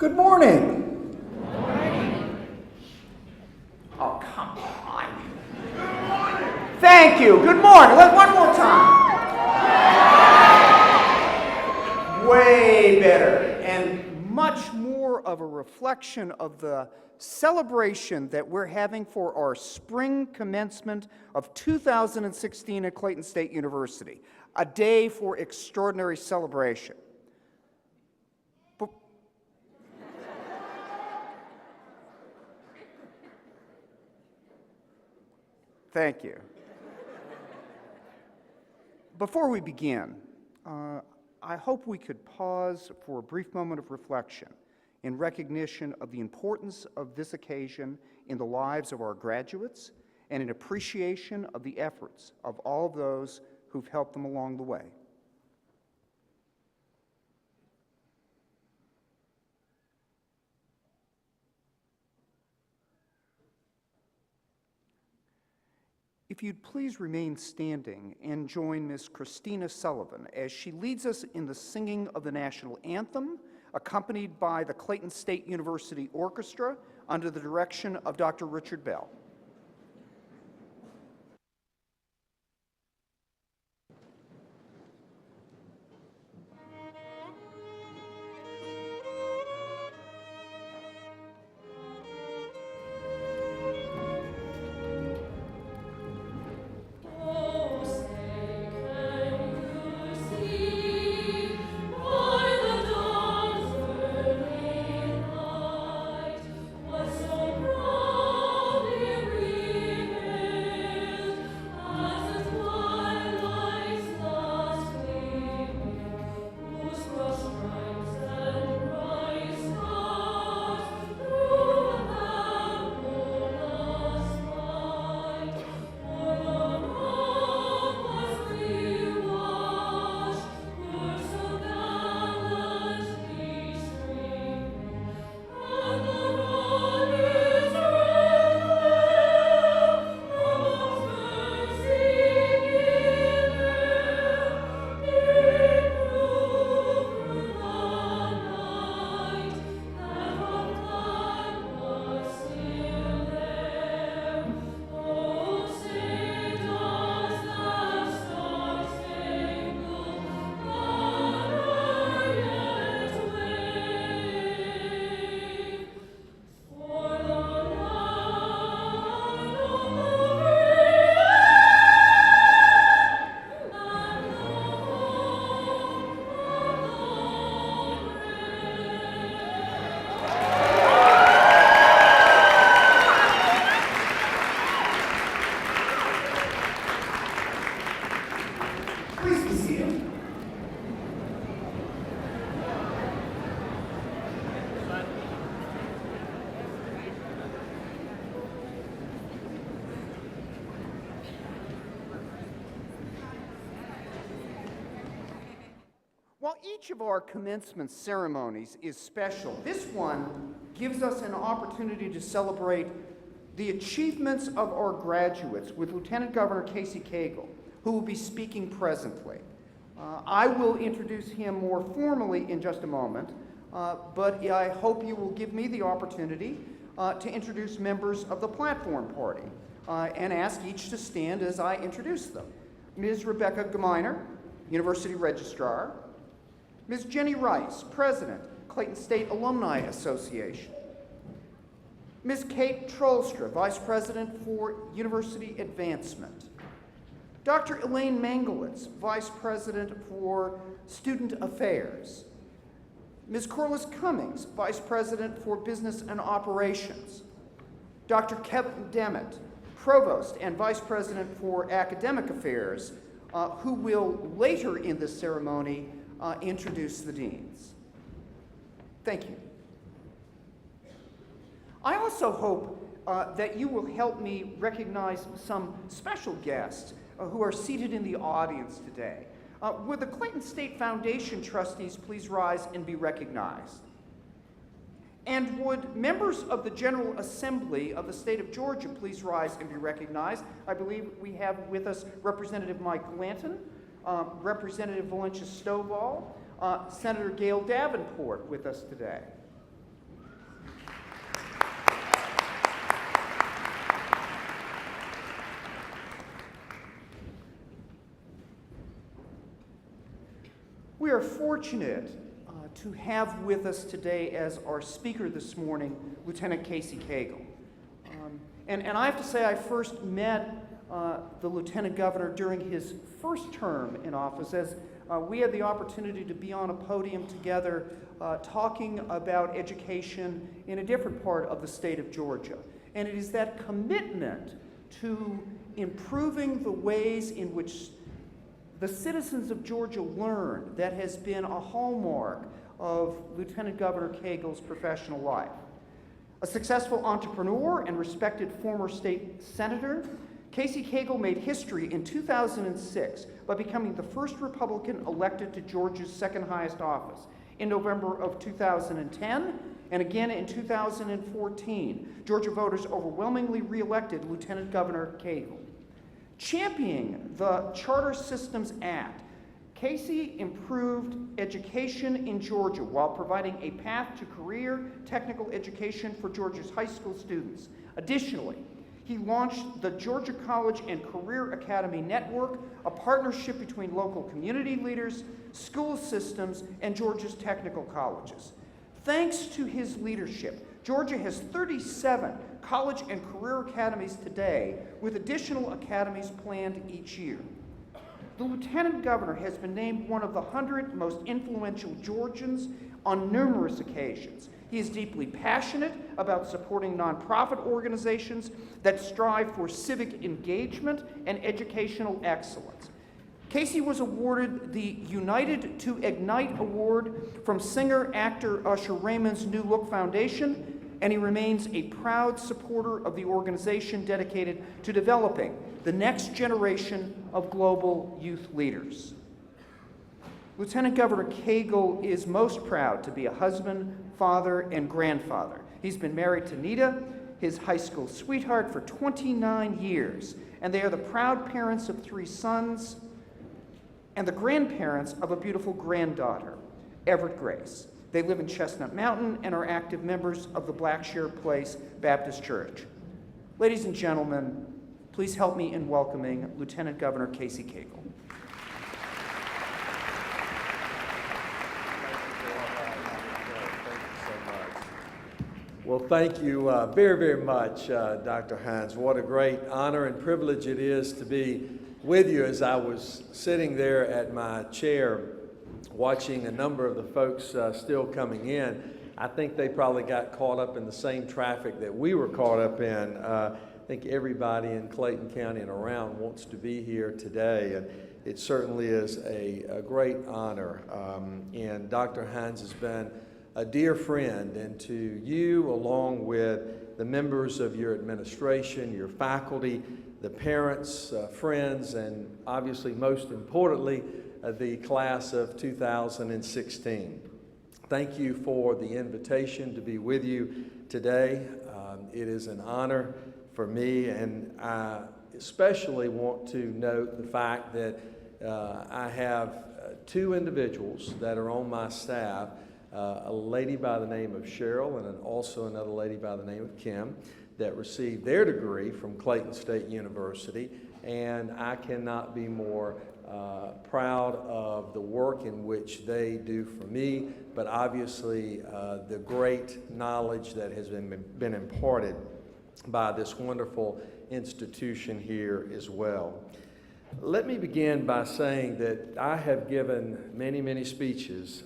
Good morning. Good morning. Oh, come on. Good morning. Thank you. Good morning. One more time. Way better and much more of a reflection of the celebration that we're having for our spring commencement of 2016 at Clayton State University, a day for extraordinary celebration. Thank you. Before we begin, I hope we could pause for a brief moment of reflection in recognition of the importance of this occasion in the lives of our graduates and in appreciation of the efforts of all of those who've helped them along the way. If you'd please remain standing and join Ms. Christina Sullivan as she leads us in the singing of the national anthem, accompanied by the Clayton State University Orchestra under the direction of Dr. Richard Bell. While each of our commencement ceremonies is special, this one gives us an opportunity to celebrate the achievements of our graduates with Lieutenant Governor Casey Cagle, who will be speaking presently. I will introduce him more formally in just a moment, but I hope you will give me the opportunity to introduce members of the platform party and ask each to stand as I introduce them. Ms. Rebecca Gemeiner, University Registrar. Ms. Jenny Rice, President, Clayton State Alumni Association. Ms. Kate Trollstra, Vice President for University Advancement. Dr. Elaine Mangelitz, Vice President for Student Affairs. Ms. Corliss Cummings, Vice President for Business and Operations. Dr. Kevin Demmett, Provost and Vice President for Academic Affairs, who will later in this ceremony introduce the deans. Thank you. I also hope that you will help me recognize some special guests who are seated in the audience today. Would the Clayton State Foundation trustees please rise and be recognized? And would members of the General Assembly of the state of Georgia please rise and be recognized? I believe we have with us Representative Mike Lanton, Representative Valencia Stovall, Senator Gail Davenport with us today. We are fortunate to have with us today as our speaker this morning, Lieutenant Casey Cagle. And I have to say I first met the Lieutenant Governor during his first term in office as we had the opportunity to be on a podium together talking about education in a different part of the state of Georgia. And it is that commitment to improving the ways in which the citizens of Georgia learn that has been a hallmark of Lieutenant Governor Cagle's professional life. A successful entrepreneur and respected former state senator, Casey Cagle made history in 2006 by becoming the first Republican elected to Georgia's second highest office. In November of 2010, and again in 2014, Georgia voters overwhelmingly re-elected Lieutenant Governor Cagle. Championing the Charter Systems Act, Casey improved education in Georgia while providing a path to career technical education for Georgia's high school students. Additionally, he launched the Georgia College and Career Academy Network, a partnership between local community leaders, school systems, and Georgia's technical colleges. Thanks to his leadership, Georgia has 37 college and career academies today, with additional academies planned each year. The Lieutenant Governor has been named one of the 100 most influential Georgians on numerous occasions. He is deeply passionate about supporting nonprofit organizations that strive for civic engagement and educational excellence. Casey was awarded the United to Ignite Award from singer-actor Usher Raymond's New Look Foundation, and he remains a proud supporter of the organization dedicated to developing the next generation of global youth leaders. Lieutenant Governor Cagle is most proud to be a husband, father, and grandfather. He's been married to Nita, his high school sweetheart, for 29 years, and they are the proud parents of 3 sons and the grandparents of a beautiful granddaughter, Everett Grace. They live in Chestnut Mountain and are active members of the Blackshear Place Baptist Church. Ladies and gentlemen, please help me in welcoming Lieutenant Governor Casey Cagle. Well, thank you very, very much, Dr. Hines. What a great honor and privilege it is to be with you. As I was sitting there at my chair watching a number of the folks still coming in, I think they probably got caught up in the same traffic that we were caught up in. I think everybody in Clayton County and around wants to be here today, and it certainly is a great honor. And Dr. Hines has been a dear friend, and to you, along with the members of your administration, your faculty, the parents, friends, and obviously most importantly, the class of 2016. Thank you for the invitation to be with you today. It is an honor for me, and I especially want to note the fact that I have 2 individuals that are on my staff, a lady by the name of Cheryl and also another lady by the name of Kim, that received their degree from Clayton State University, and I cannot be more proud of the work in which they do for me, but obviously the great knowledge that has been imparted by this wonderful institution here as well. Let me begin by saying that I have given many, many speeches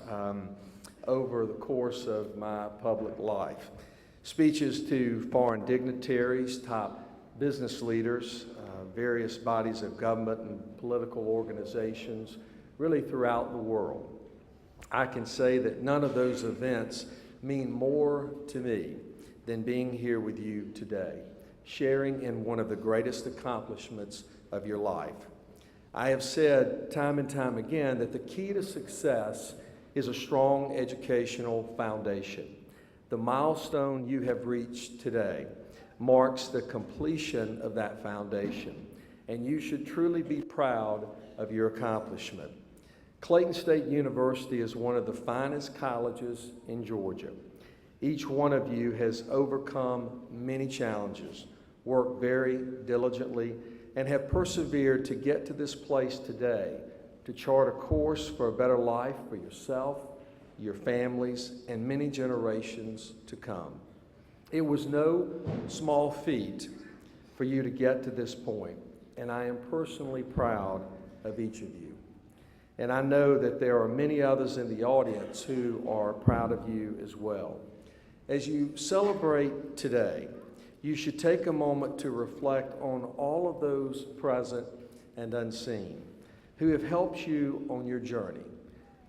over the course of my public life. Speeches to foreign dignitaries, top business leaders, various bodies of government and political organizations, really throughout the world. I can say that none of those events mean more to me than being here with you today, sharing in one of the greatest accomplishments of your life. I have said time and time again that the key to success is a strong educational foundation. The milestone you have reached today marks the completion of that foundation, and you should truly be proud of your accomplishment. Clayton State University is one of the finest colleges in Georgia. Each one of you has overcome many challenges, worked very diligently, and have persevered to get to this place today to chart a course for a better life for yourself, your families, and many generations to come. It was no small feat for you to get to this point, and I am personally proud of each of you. And I know that there are many others in the audience who are proud of you as well. As you celebrate today, you should take a moment to reflect on all of those present and unseen who have helped you on your journey,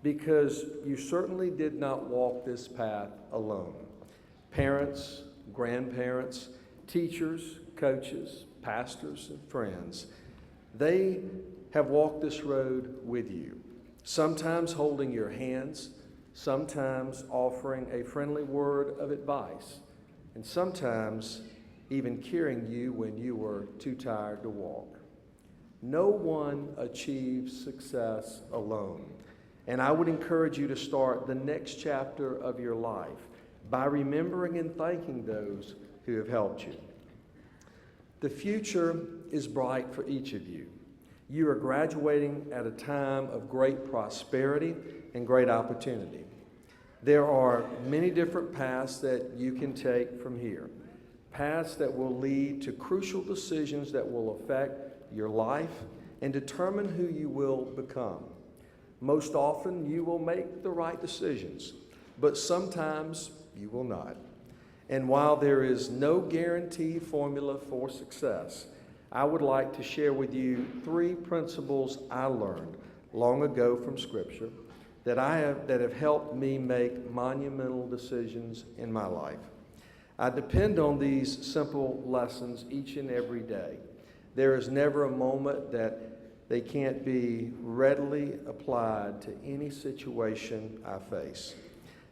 because you certainly did not walk this path alone. Parents, grandparents, teachers, coaches, pastors, and friends, they have walked this road with you, sometimes holding your hands, sometimes offering a friendly word of advice, and sometimes even carrying you when you were too tired to walk. No one achieves success alone, and I would encourage you to start the next chapter of your life by remembering and thanking those who have helped you. The future is bright for each of you. You are graduating at a time of great prosperity and great opportunity. There are many different paths that you can take from here, paths that will lead to crucial decisions that will affect your life and determine who you will become. Most often, you will make the right decisions, but sometimes you will not. And while there is no guaranteed formula for success, I would like to share with you 3 principles I learned long ago from Scripture that have helped me make monumental decisions in my life. I depend on these simple lessons each and every day. There is never a moment that they can't be readily applied to any situation I face.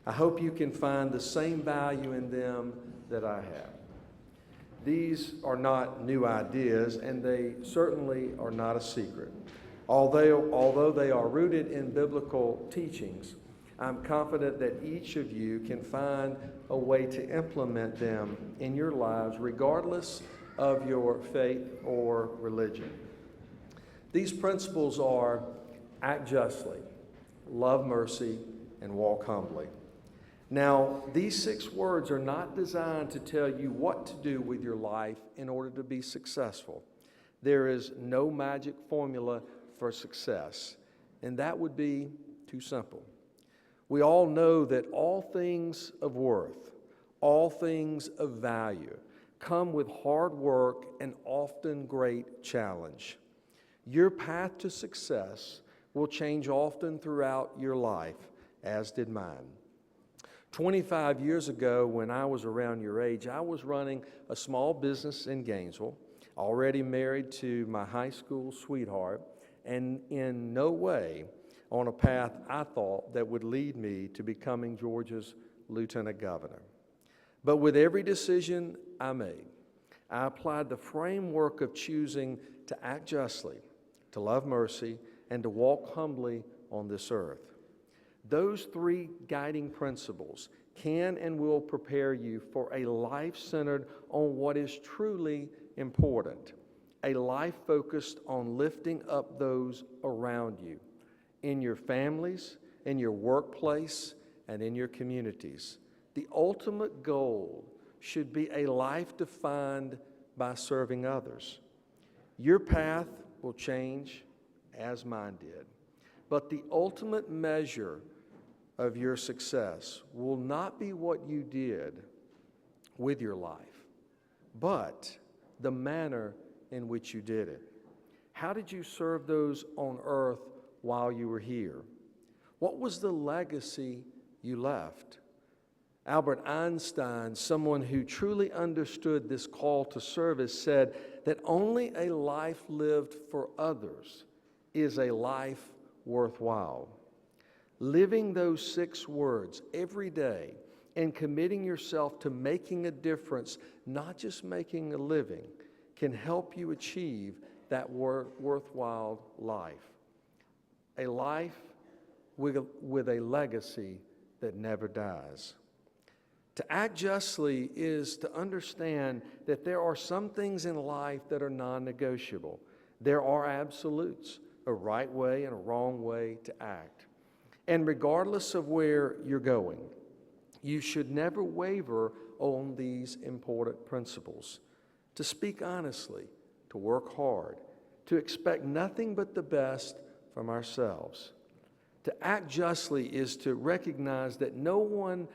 I hope you can find the same value in them that I have. These are not new ideas, and they certainly are not a secret. Although they are rooted in biblical teachings, I'm confident that each of you can find a way to implement them in your lives, regardless of your faith or religion. These principles are: act justly, love mercy, and walk humbly. Now, these 6 words are not designed to tell you what to do with your life in order to be successful. There is no magic formula for success, and that would be too simple. We all know that all things of worth, all things of value, come with hard work and often great challenge. Your path to success will change often throughout your life, as did mine. 25 years ago, when I was around your age, I was running a small business in Gainesville, already married to my high school sweetheart, and in no way on a path I thought that would lead me to becoming Georgia's lieutenant governor. But with every decision I made, I applied the framework of choosing to act justly, to love mercy, and to walk humbly on this earth. Those 3 guiding principles can and will prepare you for a life centered on what is truly important, a life focused on lifting up those around you, in your families, in your workplace, and in your communities. The ultimate goal should be a life defined by serving others. Your path will change, as mine did, but the ultimate measure of your success will not be what you did with your life, but the manner in which you did it. How did you serve those on earth while you were here? What was the legacy you left? Albert Einstein, someone who truly understood this call to service, said that only a life lived for others is a life worthwhile. Living those 6 words every day and committing yourself to making a difference, not just making a living, can help you achieve that worthwhile life. A life with a legacy that never dies. To act justly is to understand that there are some things in life that are non-negotiable. There are absolutes, a right way and a wrong way to act. And regardless of where you're going, you should never waver on these important principles. To speak honestly, to work hard, to expect nothing but the best from ourselves. To act justly is to recognize that no one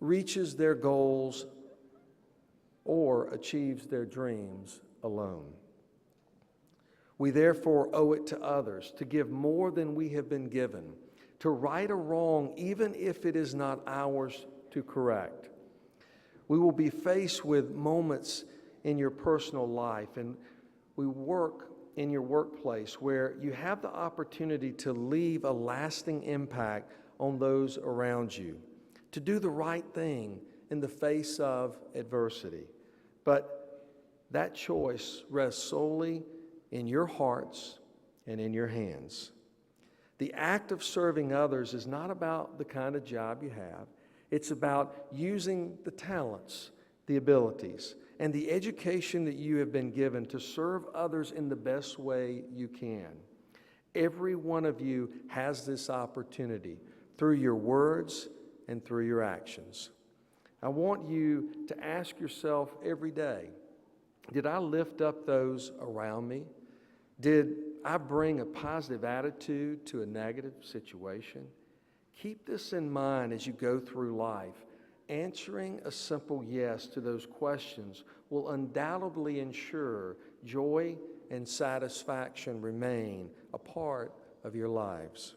reaches their goals or achieves their dreams alone. We therefore owe it to others to give more than we have been given, to right a wrong even if it is not ours to correct. We will be faced with moments in your personal life, and we work in your workplace where you have the opportunity to leave a lasting impact on those around you, to do the right thing in the face of adversity. But that choice rests solely in your hearts and in your hands. The act of serving others is not about the kind of job you have. It's about using the talents, the abilities, and the education that you have been given to serve others in the best way you can. Every one of you has this opportunity through your words and through your actions. I want you to ask yourself every day, did I lift up those around me? Did I bring a positive attitude to a negative situation? Keep this in mind as you go through life. Answering a simple yes to those questions will undoubtedly ensure joy and satisfaction remain a part of your lives.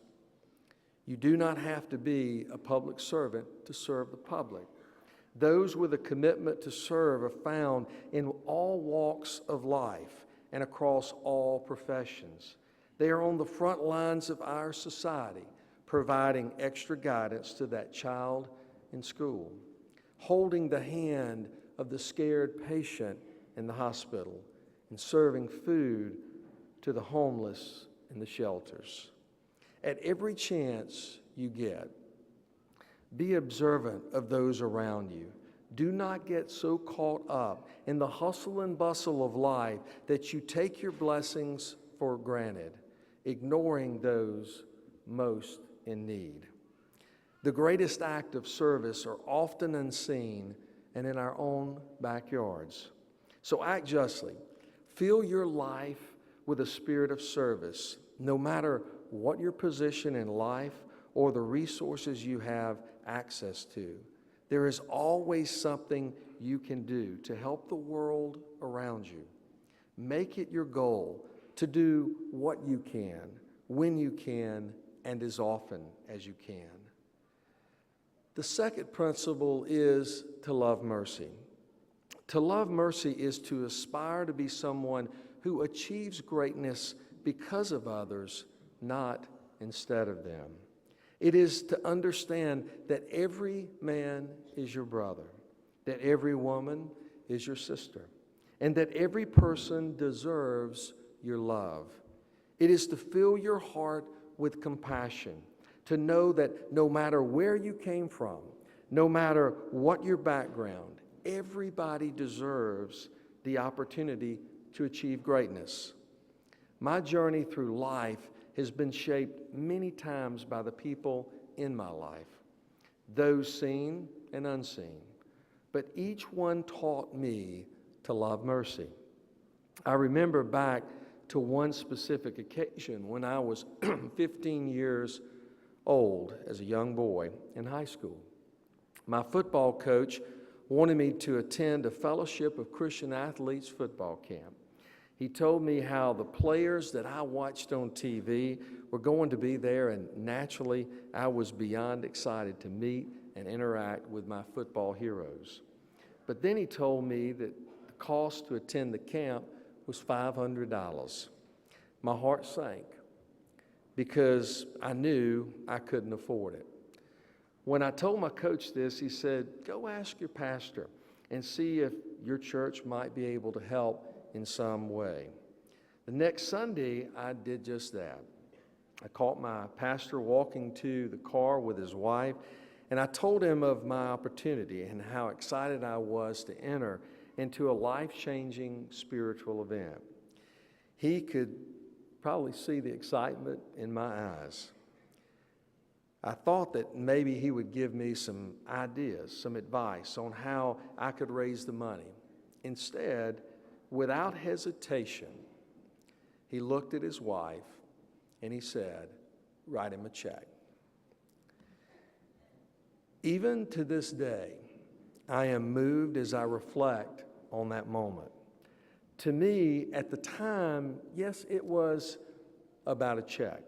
You do not have to be a public servant to serve the public. Those with a commitment to serve are found in all walks of life and across all professions. They are on the front lines of our society, providing extra guidance to that child in school, holding the hand of the scared patient in the hospital, and serving food to the homeless in the shelters. At every chance you get, be observant of those around you. Do not get so caught up in the hustle and bustle of life that you take your blessings for granted, ignoring those most in need. The greatest act of service are often unseen and in our own backyards. So act justly. Fill your life with a spirit of service, no matter what your position in life or the resources you have access to. There is always something you can do to help the world around you. Make it your goal to do what you can, when you can, and as often as you can. The second principle is to love mercy. To love mercy is to aspire to be someone who achieves greatness because of others, not instead of them. It is to understand that every man is your brother, that every woman is your sister, and that every person deserves your love. It is to fill your heart with compassion, to know that no matter where you came from, no matter what your background, everybody deserves the opportunity to achieve greatness. My journey through life has been shaped many times by the people in my life, those seen and unseen, but each one taught me to love mercy. I remember back to one specific occasion when I was 15 years old as a young boy in high school. My football coach wanted me to attend a Fellowship of Christian Athletes football camp. He told me how the players that I watched on TV were going to be there, and naturally, I was beyond excited to meet and interact with my football heroes. But then he told me that the cost to attend the camp was $500. My heart sank because I knew I couldn't afford it. When I told my coach this, he said, "Go ask your pastor and see if your church might be able to help in some way." The next Sunday, I did just that. I caught my pastor walking to the car with his wife, and I told him of my opportunity and how excited I was to enter into a life-changing spiritual event. He could probably see the excitement in my eyes. I thought that maybe he would give me some ideas, some advice on how I could raise the money. Instead, without hesitation, he looked at his wife and he said, "Write him a check." Even to this day, I am moved as I reflect on that moment. To me, at the time, yes, it was about a check.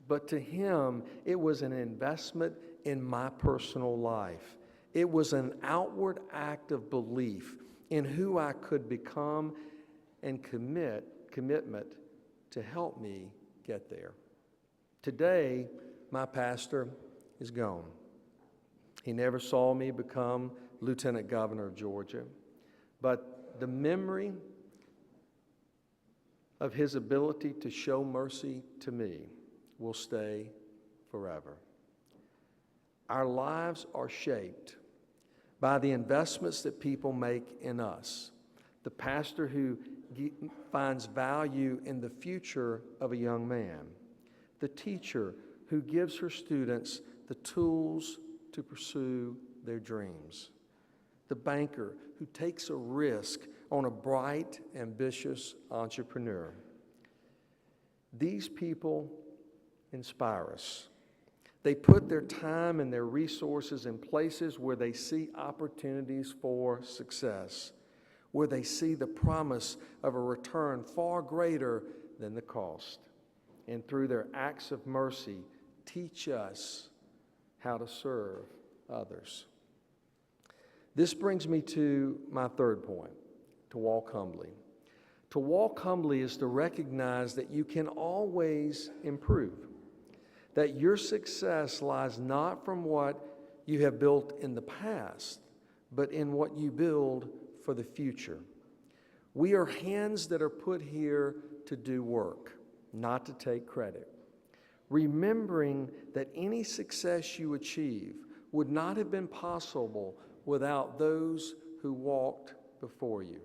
But to him, it was an investment in my personal life. It was an outward act of belief in who I could become and commitment to help me get there. Today, my pastor is gone. He never saw me become Lieutenant Governor of Georgia, but the memory of his ability to show mercy to me will stay forever. Our lives are shaped by the investments that people make in us. The pastor who finds value in the future of a young man. The teacher who gives her students the tools to pursue their dreams. The banker who takes a risk on a bright, ambitious entrepreneur. These people inspire us. They put their time and their resources in places where they see opportunities for success, where they see the promise of a return far greater than the cost. And through their acts of mercy, teach us how to serve others. This brings me to my third point, to walk humbly. To walk humbly is to recognize that you can always improve, that your success lies not from what you have built in the past, but in what you build for the future. We are hands that are put here to do work, not to take credit. Remembering that any success you achieve would not have been possible without those who walked before you.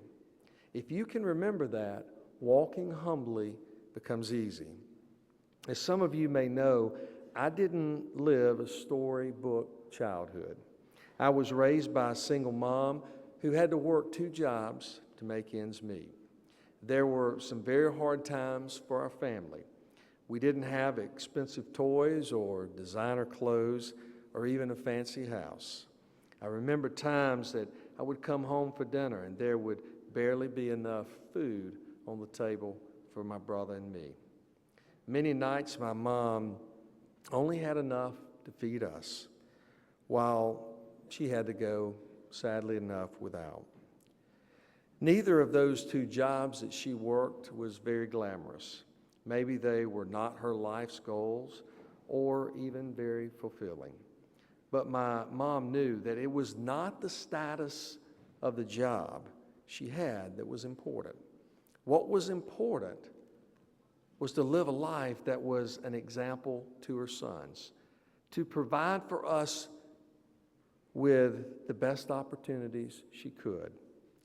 If you can remember that, walking humbly becomes easy. As some of you may know, I didn't live a storybook childhood. I was raised by a single mom who had to work 2 jobs to make ends meet. There were some very hard times for our family. We didn't have expensive toys or designer clothes or even a fancy house. I remember times that I would come home for dinner and there would barely be enough food on the table for my brother and me. Many nights my mom only had enough to feed us, while she had to go, sadly enough, without. Neither of those 2 jobs that she worked was very glamorous. Maybe they were not her life's goals or even very fulfilling. But my mom knew that it was not the status of the job she had that was important. What was important was to live a life that was an example to her sons, to provide for us with the best opportunities she could,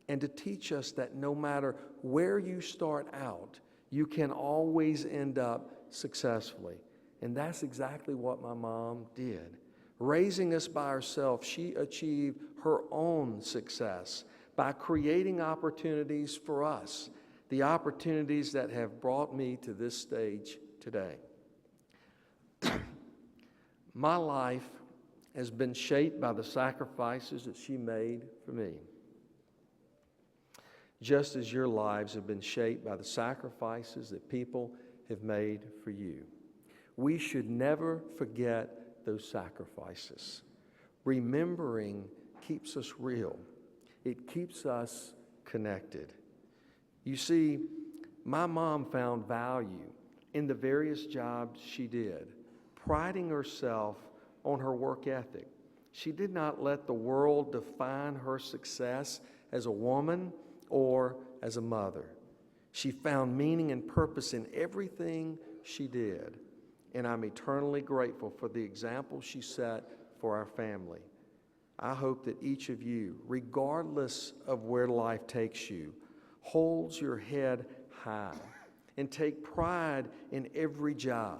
and to teach us that no matter where you start out, you can always end up successfully. And that's exactly what my mom did. Raising us by herself, she achieved her own success by creating opportunities for us, the opportunities that have brought me to this stage today. My life has been shaped by the sacrifices that she made for me, just as your lives have been shaped by the sacrifices that people have made for you. We should never forget those sacrifices. Remembering keeps us real. It keeps us connected. You see, my mom found value in the various jobs she did, priding herself on her work ethic. She did not let the world define her success as a woman or as a mother. She found meaning and purpose in everything she did, and I'm eternally grateful for the example she set for our family. I hope that each of you, regardless of where life takes you, holds your head high and take pride in every job,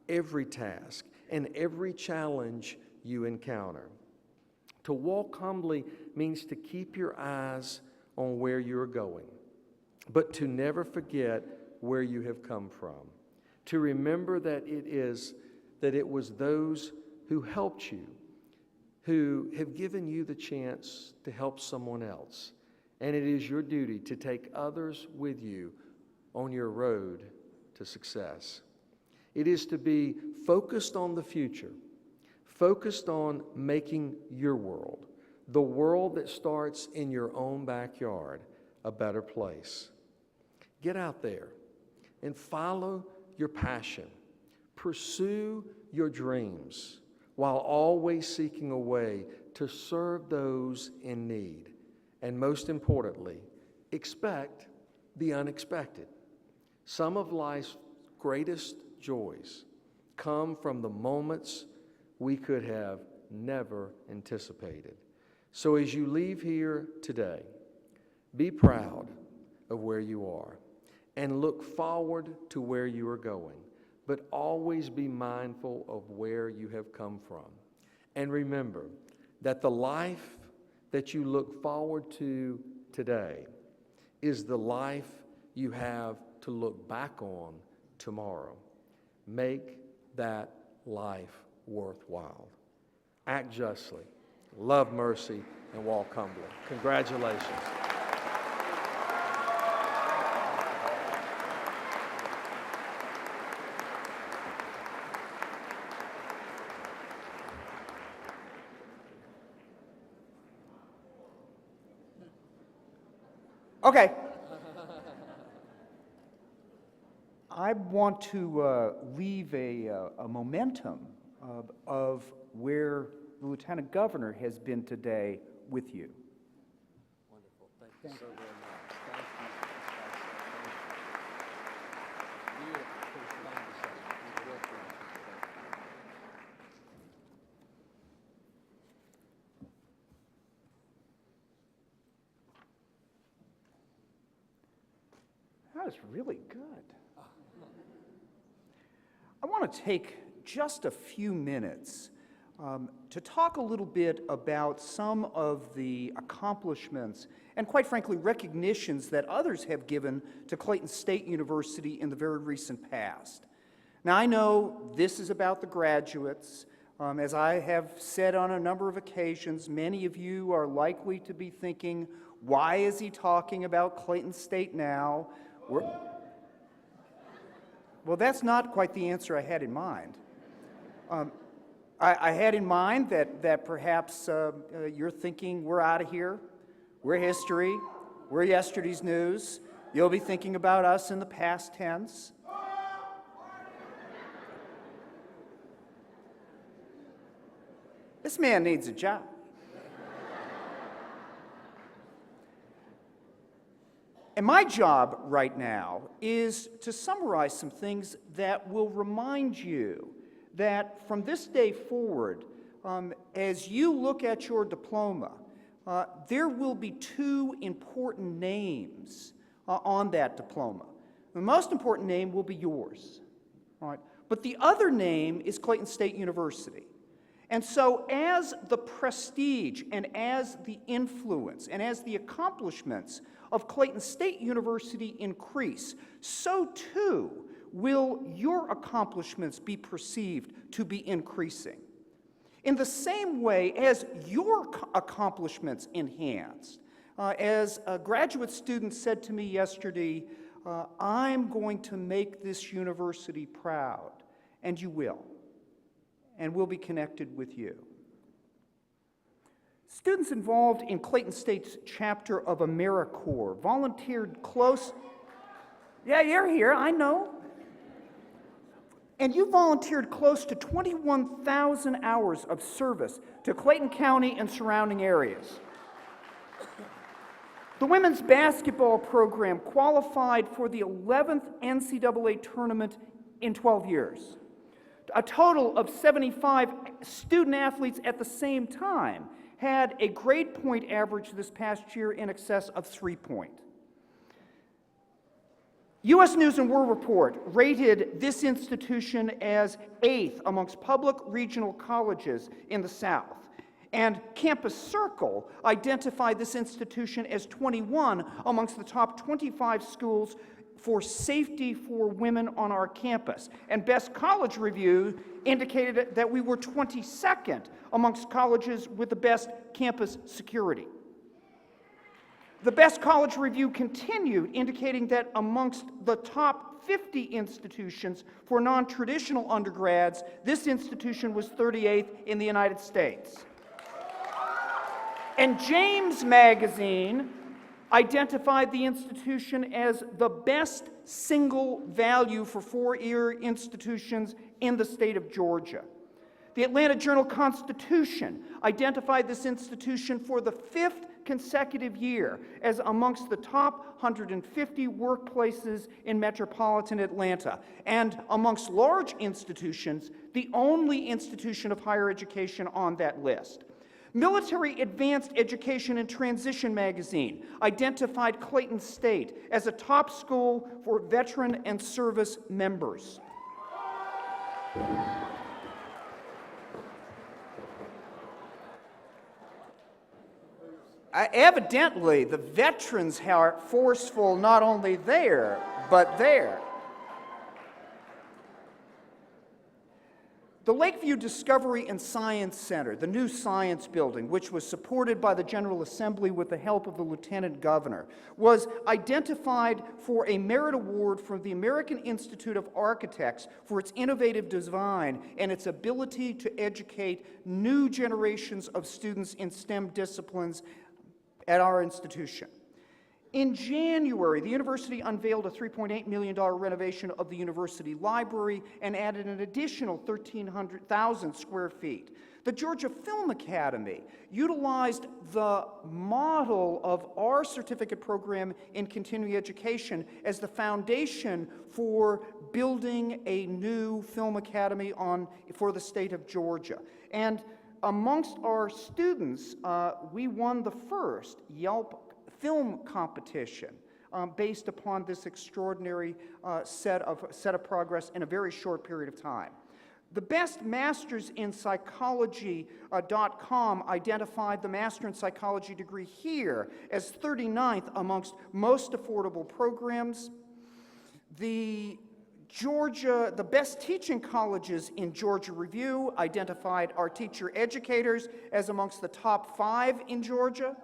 every task, and every challenge you encounter. To walk humbly means to keep your eyes on where you're going, but to never forget where you have come from. To remember that it was those who helped you, who have given you the chance to help someone else, and it is your duty to take others with you on your road to success. It is to be focused on the future, focused on making your world, the world that starts in your own backyard, a better place. Get out there and follow your passion. Pursue your dreams while always seeking a way to serve those in need. And most importantly, expect the unexpected. Some of life's greatest joys come from the moments we could have never anticipated. So as you leave here today, be proud of where you are and look forward to where you are going, but always be mindful of where you have come from. And remember that the life that you look forward to today is the life you have to look back on tomorrow. Make that life worthwhile. Act justly, love mercy, and walk humbly. Congratulations. Okay. I want to leave a momentum of where the Lieutenant Governor has been today with you. Wonderful. Thank you so very much. Thank you. That was really good. I want to take just a few minutes to talk a little bit about some of the accomplishments and, quite frankly, recognitions that others have given to Clayton State University in the very recent past. Now, I know this is about the graduates. As I have said on a number of occasions, many of you are likely to be thinking, why is he talking about Clayton State now? Well, that's not quite the answer I had in mind. I had in mind that perhaps you're thinking, we're out of here, we're history, we're yesterday's news. You'll be thinking about us in the past tense. This man needs a job. And my job right now is to summarize some things that will remind you that from this day forward, as you look at your diploma, there will be two important names on that diploma. The most important name will be yours, all right? But the other name is Clayton State University. And so as the prestige and as the influence and as the accomplishments of Clayton State University increase, so too will your accomplishments be perceived to be increasing. In the same way as your accomplishments enhanced, as a graduate student said to me yesterday, I'm going to make this university proud, and you will, and we'll be connected with you. Students involved in Clayton State's chapter of AmeriCorps volunteered close. Yeah, you're here, I know. And you volunteered close to 21,000 hours of service to Clayton County and surrounding areas. The women's basketball program qualified for the 11th NCAA tournament in 12 years. A total of 75 student athletes at the same time had a grade point average this past year in excess of 3 points. U.S. News & World Report rated this institution as 8th amongst public regional colleges in the South. And Campus Circle identified this institution as 21 amongst the top 25 schools for safety for women on our campus. And Best College Review indicated that we were 22nd amongst colleges with the best campus security. The Best College Review continued, indicating that amongst the top 50 institutions for non-traditional undergrads, this institution was 38th in the United States. And James Magazine identified the institution as the best single value for four-year institutions in the state of Georgia. The Atlanta Journal-Constitution identified this institution for the 5th consecutive year as amongst the top 150 workplaces in metropolitan Atlanta, and amongst large institutions, the only institution of higher education on that list. Military Advanced Education and Transition magazine identified Clayton State as a top school for veteran and service members. Evidently, the veterans are forceful not only there, but there. The Lakeview Discovery and Science Center, the new science building, which was supported by the General Assembly with the help of the Lieutenant Governor, was identified for a merit award from the American Institute of Architects for its innovative design and its ability to educate new generations of students in STEM disciplines at our institution. In January, the university unveiled a $3.8 million renovation of the university library and added an additional 1,300,000 square feet. The Georgia Film Academy utilized the model of our certificate program in continuing education as the foundation for building a new film academy for the state of Georgia. And amongst our students, we won the first Yelp film competition based upon this extraordinary set of progress in a very short period of time. The Best Masters in Psychology.com identified the Master in Psychology degree here as 39th amongst most affordable programs. The Best Teaching Colleges in Georgia Review identified our teacher educators as amongst the top 5 in Georgia.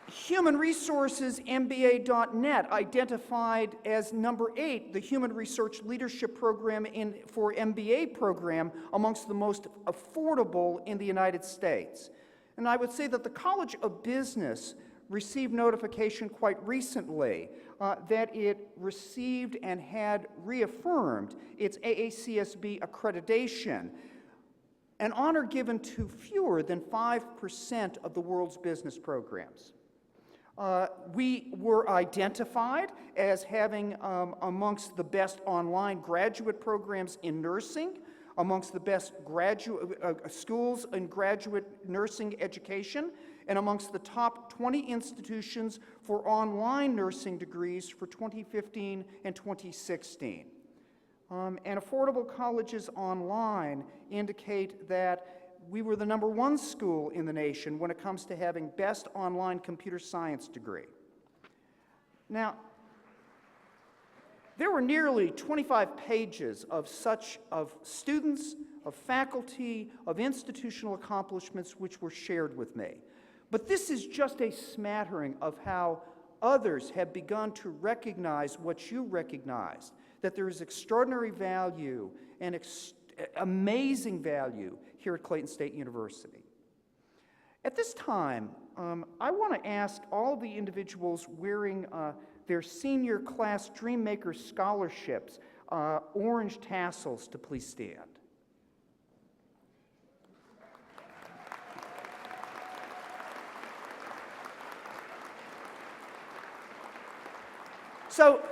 Human Resources MBA.net identified as number 8 the Human Research Leadership Program for MBA program amongst the most affordable in the United States. And I would say that the College of Business received notification quite recently that it received and had reaffirmed its AACSB accreditation, an honor given to fewer than 5% of the world's business programs. We were identified as having amongst the best online graduate programs in nursing, amongst the best schools in graduate nursing education, and amongst the top 20 institutions for online nursing degrees for 2015 and 2016. And Affordable Colleges Online indicate that we were the number 1 school in the nation when it comes to having best online computer science degree. Now, there were nearly 25 pages of students, of faculty, of institutional accomplishments which were shared with me. But this is just a smattering of how others have begun to recognize what you recognized, that there is extraordinary value and amazing value here at Clayton State University. At this time, I want to ask all the individuals wearing their senior class Dreammaker scholarships, orange tassels, to please stand. So,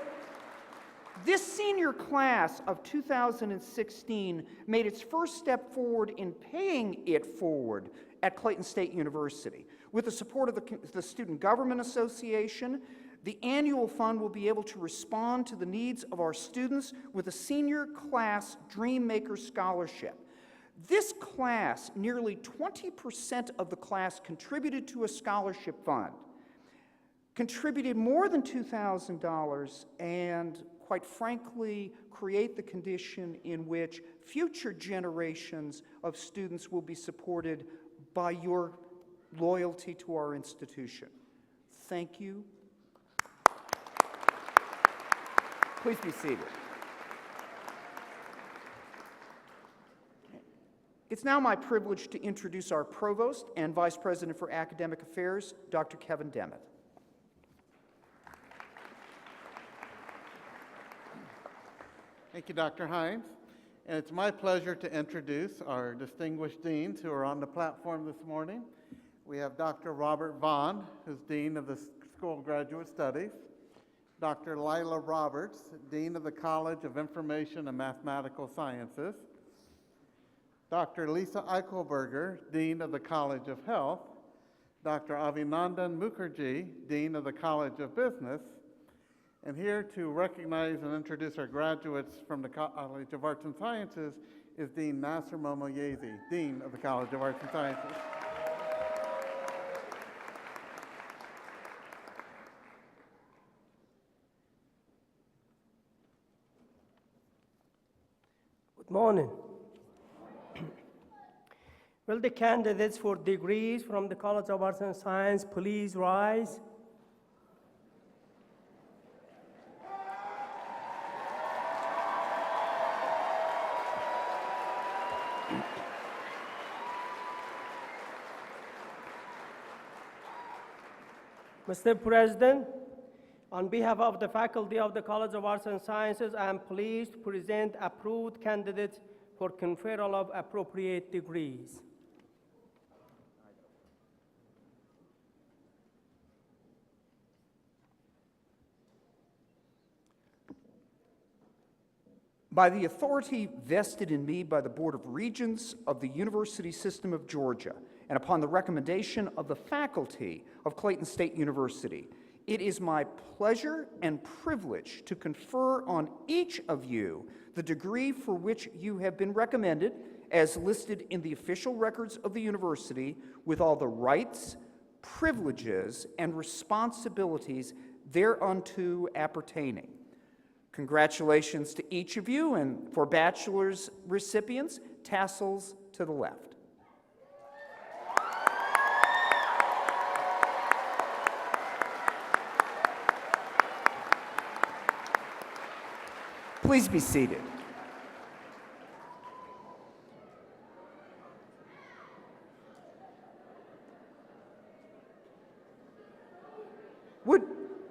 this senior class of 2016 made its first step forward in paying it forward at Clayton State University. With the support of the Student Government Association, the annual fund will be able to respond to the needs of our students with a senior class Dreammaker scholarship. This class, nearly 20% of the class contributed to a scholarship fund, contributed more than $2,000, and quite frankly, create the condition in which future generations of students will be supported by your loyalty to our institution. Thank you. Please be seated. It's now my privilege to introduce our Provost and Vice President for Academic Affairs, Dr. Kevin Demuth. Thank you, Dr. Hines. And it's my pleasure to introduce our distinguished deans who are on the platform this morning. We have Dr. Robert Vaughn, who's Dean of the School of Graduate Studies, Dr. Lila Roberts, Dean of the College of Information and Mathematical Sciences, Dr. Lisa Eichelberger, Dean of the College of Health, Dr. Avinandan Mukherjee, Dean of the College of Business, and here to recognize and introduce our graduates from the College of Arts and Sciences is Dean Nasser Momoyezi, Dean of the College of Arts and Sciences. Good morning. Will the candidates for degrees from the College of Arts and Science please rise? Mr. President, on behalf of the faculty of the College of Arts and Sciences, I am pleased to present approved candidates for conferral of appropriate degrees. By the authority vested in me by the Board of Regents of the University System of Georgia, and upon the recommendation of the faculty of Clayton State University, it is my pleasure and privilege to confer on each of you the degree for which you have been recommended, as listed in the official records of the university, with all the rights, privileges, and responsibilities thereunto appertaining. Congratulations to each of you, and for bachelor's recipients, tassels to the left. Please be seated.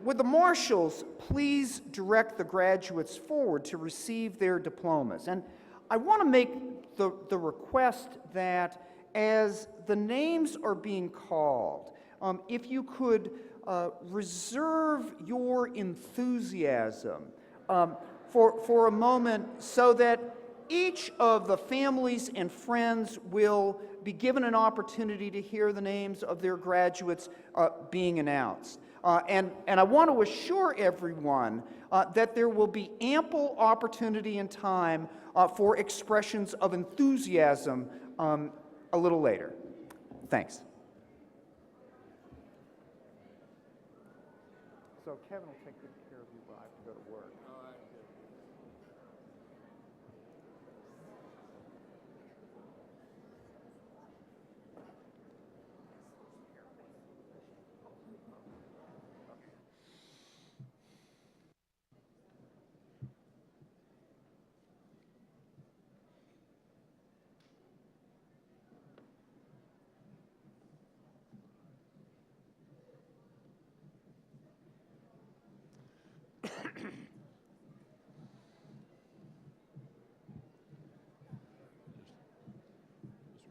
Would the marshals please direct the graduates forward to receive their diplomas? And I want to make the request that as the names are being called, if you could reserve your enthusiasm for a moment so that each of the families and friends will be given an opportunity to hear the names of their graduates being announced. And I want to assure everyone that there will be ample opportunity and time for expressions of enthusiasm a little later. Thanks. So Kevin will take good care of you while I have to go to work.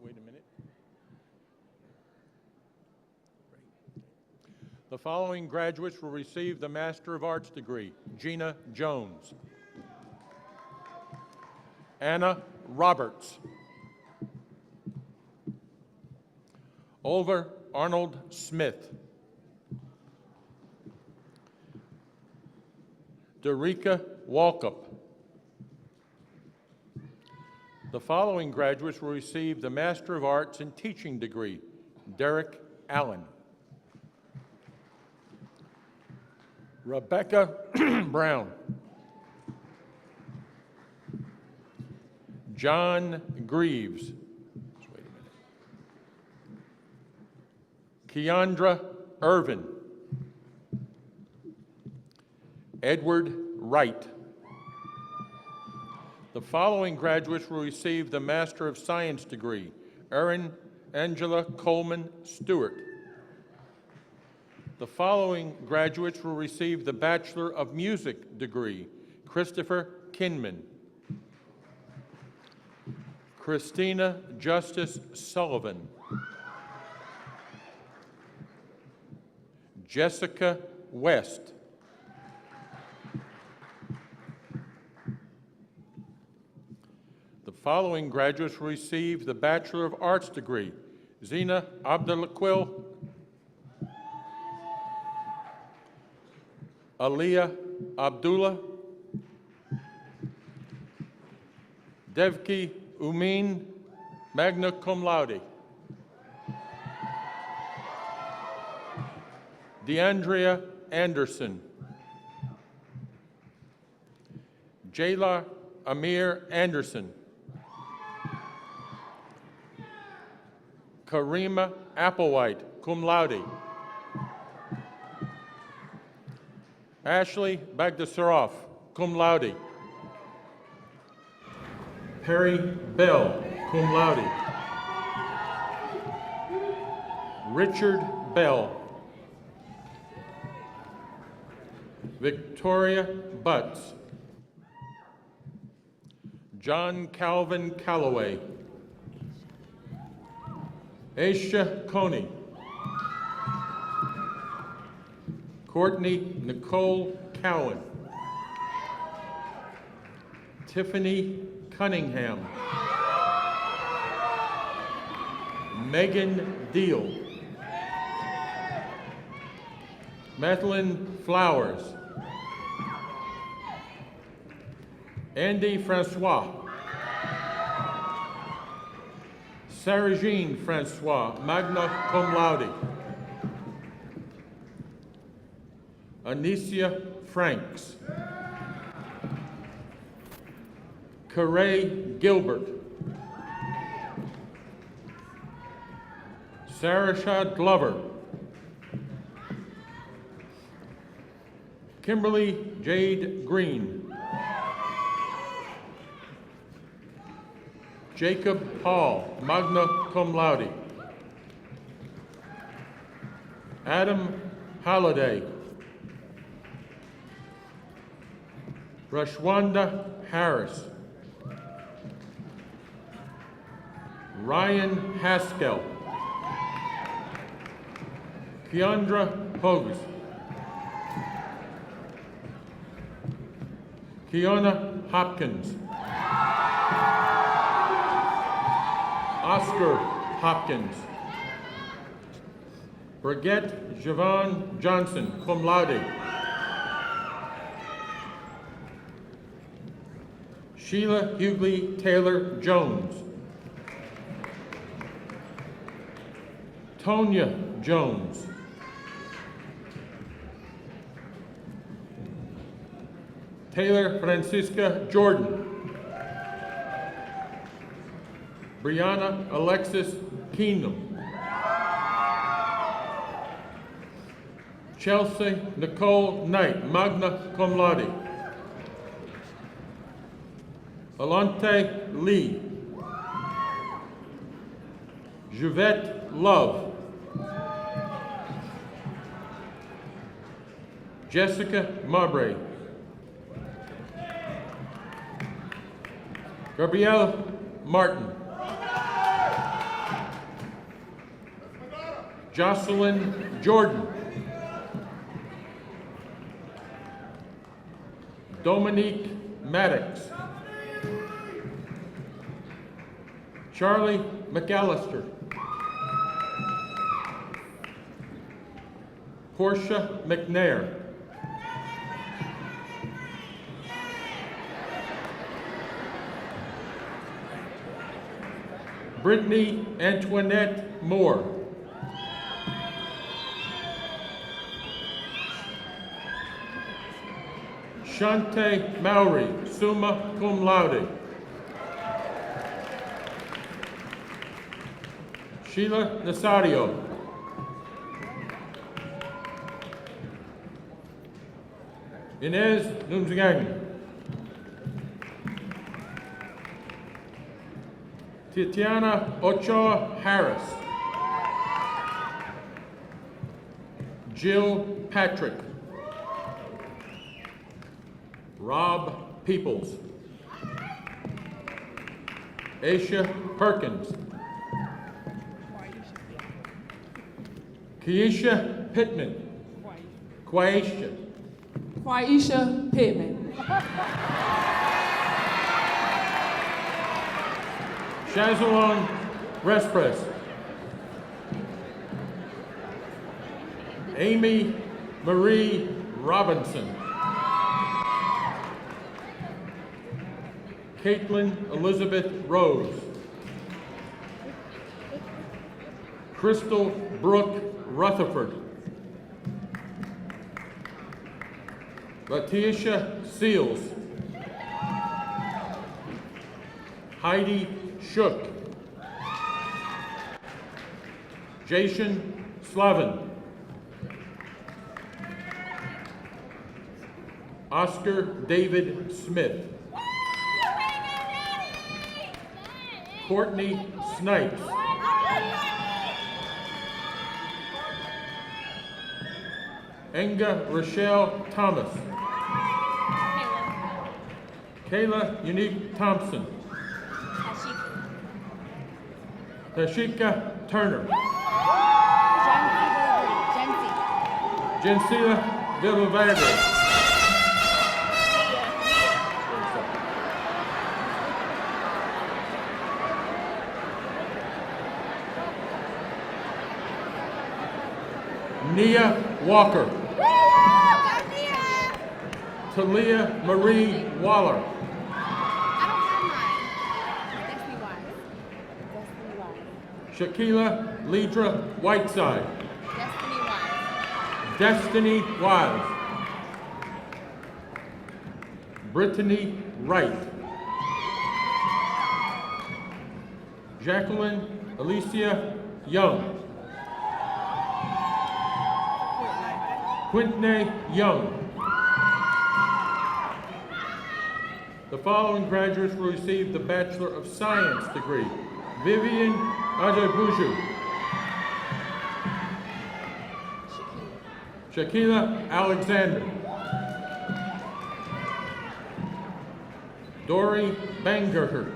Wait a minute. The following graduates will receive the Master of Arts degree: Gina Jones, Anna Roberts, Oliver Arnold Smith, Derica Walkup. The following graduates will receive the Master of Arts in Teaching degree: Derek Allen, Rebecca Brown, John Greaves, Keandra Irvin. Edward Wright. The following graduates will receive the Master of Science degree: Erin Angela Coleman Stewart. The following graduates will receive the Bachelor of Music degree: Christopher Kinman, Christina Justice Sullivan, Jessica West, the following graduates will receive the Bachelor of Arts degree: Zina Abdelquil, Aliyah Abdullah, Devki Umin, magna cum laude, DeAndrea Anderson, Jayla Amir Anderson, Karima Applewhite, cum laude, Ashley Bagdasarov, cum laude, Perry Bell, cum laude, Richard Bell, Victoria Butts, John Calvin Calloway, Aisha Coney, Courtney Nicole Cowan, Tiffany Cunningham, Megan Deal, Madeline Flowers, Andy Francois, Sarah Jean Francois, magna cum laude, Anicia Franks, Caray Gilbert, Sarah Shad Glover, Kimberly Jade Green, Jacob Hall, magna cum laude, Adam Holliday, Rashwanda Harris, Ryan Haskell, Keandra Hogues, Kiona Hopkins, Oscar Hopkins, Brigitte Javon Johnson, cum laude, Sheila Hughley Taylor Jones, Tonya Jones, Taylor Francisca Jordan, Brianna Alexis Keenum, Chelsea Nicole Knight, magna cum laude, Alante Lee, Juvette Love, Jessica Mabray, Gabrielle Martin, Jocelyn Jordan, Dominique Maddox, Charlie McAllister, Portia McNair, Brittany Antoinette Moore, Shante Mowry, summa cum laude, Sheila Nasario, Inez Nunzigang. Tatiana Ochoa Harris. Jill Patrick. Rob Peoples. Aisha Perkins. Keisha Pittman. Quaisha. Quaisha Pittman. Shazalon Respress. Amy Marie Robinson. Caitlin Elizabeth Rose. Crystal Brooke Rutherford. Letitia Seals. Heidi Shook. Jason Slavin. Oscar David Smith. Courtney Snipes. Enga Rochelle Thomas. Kayla Unique Thompson. Tashika Turner. Jensila Villaverde. Nia Walker. Talia Marie Waller. Shaquila Lidra Whiteside. Destiny Wiles. Brittany Wright. Jacqueline Alicia Young. Quintney Young. The following graduates will receive the Bachelor of Science degree. Vivian Ajabuju. Shakila Alexander. Dory Bangerter.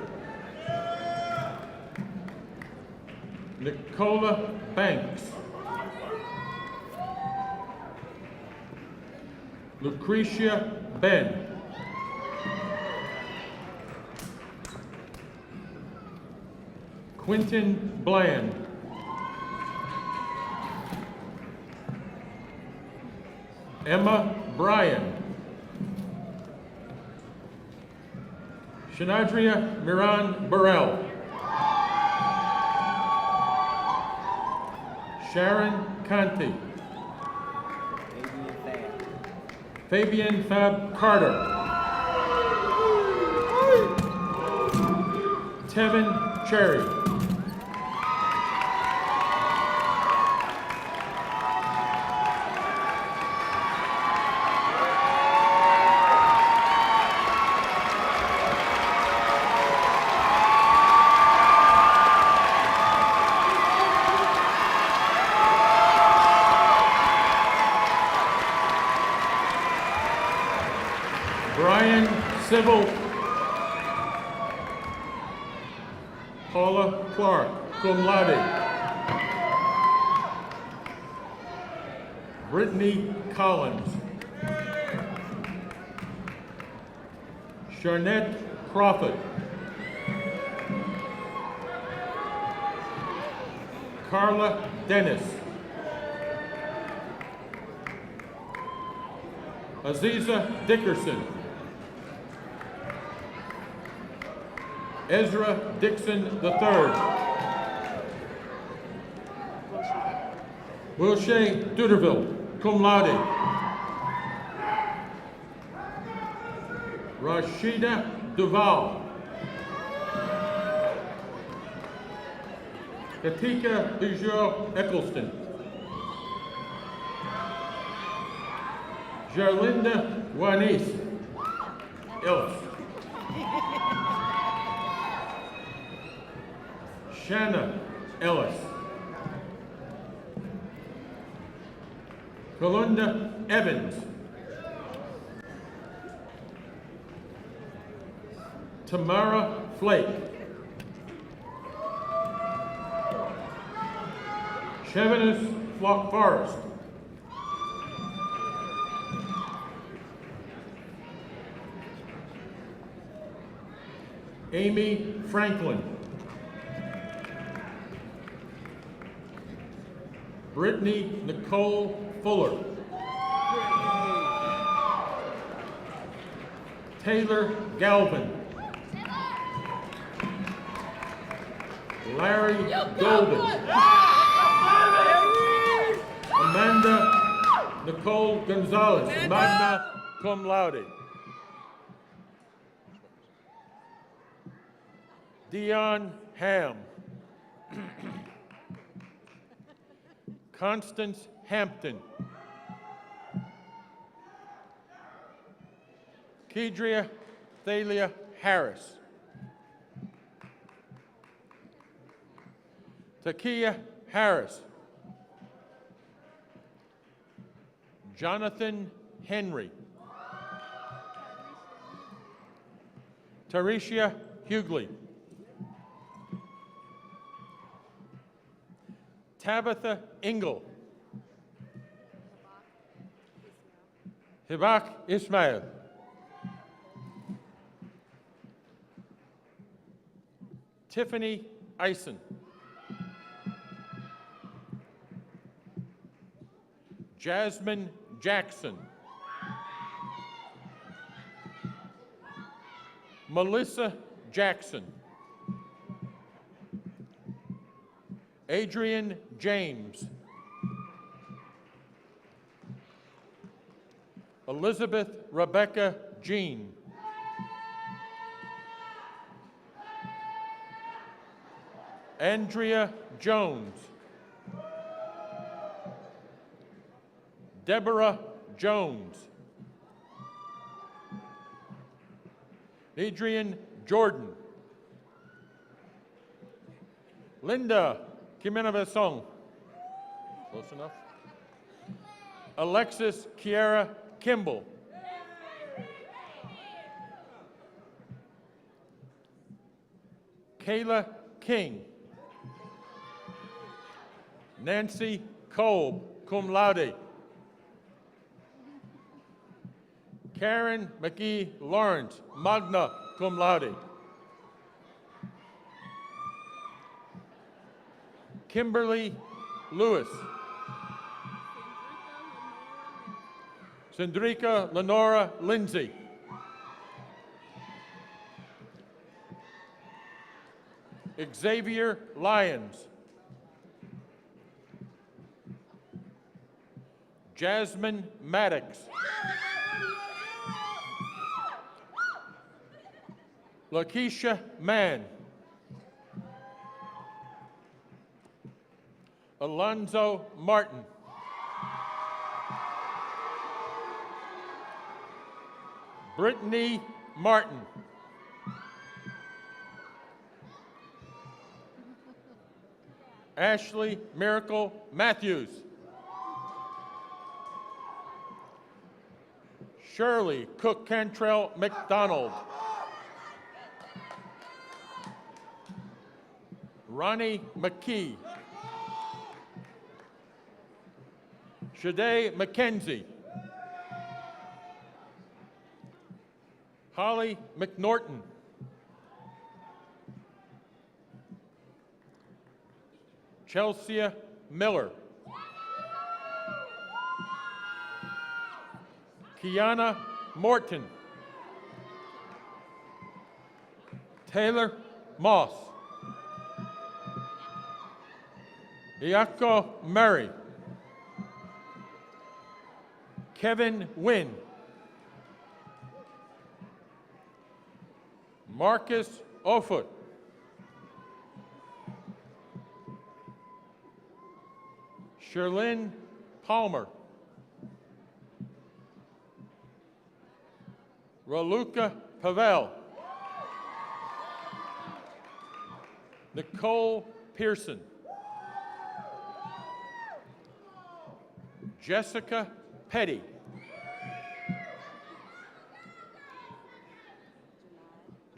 Nicola Banks. Lucretia Ben. Quentin Bland. Emma Bryan. Shanadria Miran Burrell. Sharon Conti. Fabian Fab Carter. Tevin Cherry. Brian Civil. Paula Clark, cum laude. Brittany Collins. Sharnette Crawford. Carla Dennis. Aziza Dickerson. Ezra Dixon III. Wilshay Duderville, cum laude. Rashida Duval. Katika Bijou Eccleston. Jarlinda Juanice Illis. Shanna Ellis. Kalunda Evans. Tamara Flake. Chevenus Flock Forest. Amy Franklin. Brittany Nicole Fuller. Taylor Galvin. Larry Golden. Amanda Nicole Gonzalez, magna cum laude. Dion Ham. Constance Hampton. Kedria Thalia Harris. Takia Harris. Jonathan Henry. Tarisha Hughley. Tabitha Engel. Hibak Ismail. Tiffany Eisen. Jasmine Jackson. Melissa Jackson. Adrian James. Elizabeth Rebecca Jean. Andrea Jones. Deborah Jones. Adrian Jordan. Linda Kimenavesong. Close enough. Alexis Kiera Kimball. Kayla King. Nancy Kolb, cum laude. Karen McGee Lawrence, magna cum laude. Kimberly Lewis. Cendrica Lenora Lindsay. Xavier Lyons. Jasmine Maddox. Lakeisha Mann. Alonzo Martin. Brittany Martin. Ashley Miracle Matthews. Shirley Cook Cantrell McDonald. Ronnie McKee. Shade McKenzie. Holly McNorton. Chelsea Miller. Kiana Morton. Taylor Moss. Iako Murray. Kevin Wynn. Marcus Ofut. Sherlyn Palmer. Raluca Pavel. Nicole Pearson. Jessica Petty.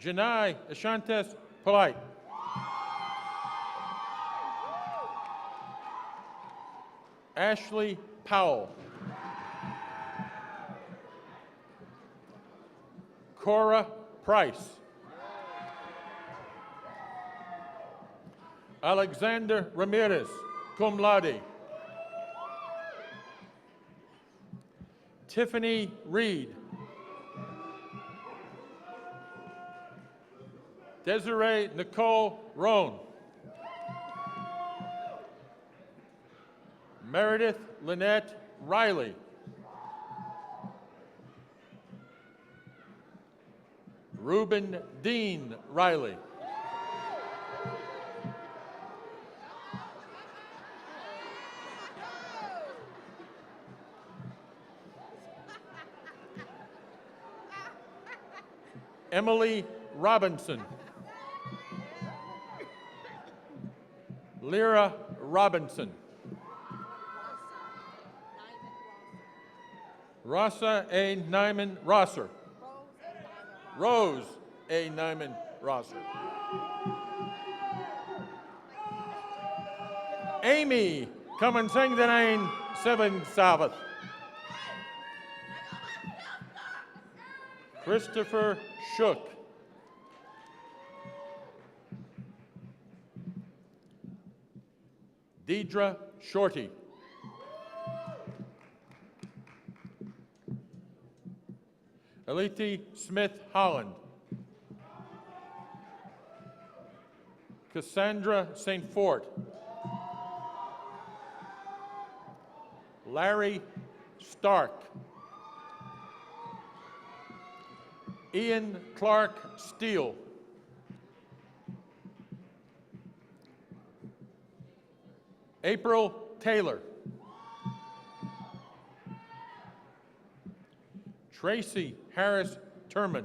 Janai Ashantes Polite. Ashley Powell. Cora Price. Alexander Ramirez, cum laude. Tiffany Reed. Desiree Nicole Roan. Meredith Lynette Riley. Reuben Dean Riley. Emily Robinson. Lyra Robinson. Rasa A. Nyman Rosser. Rose A. Nyman Rosser. Amy, come and sing the 9/7 Sabbath. Christopher Shook. Deidre Shorty. Aliti Smith Holland. Cassandra St. Fort. Larry Stark. Ian Clark Steele. April Taylor. Tracy Harris Turman.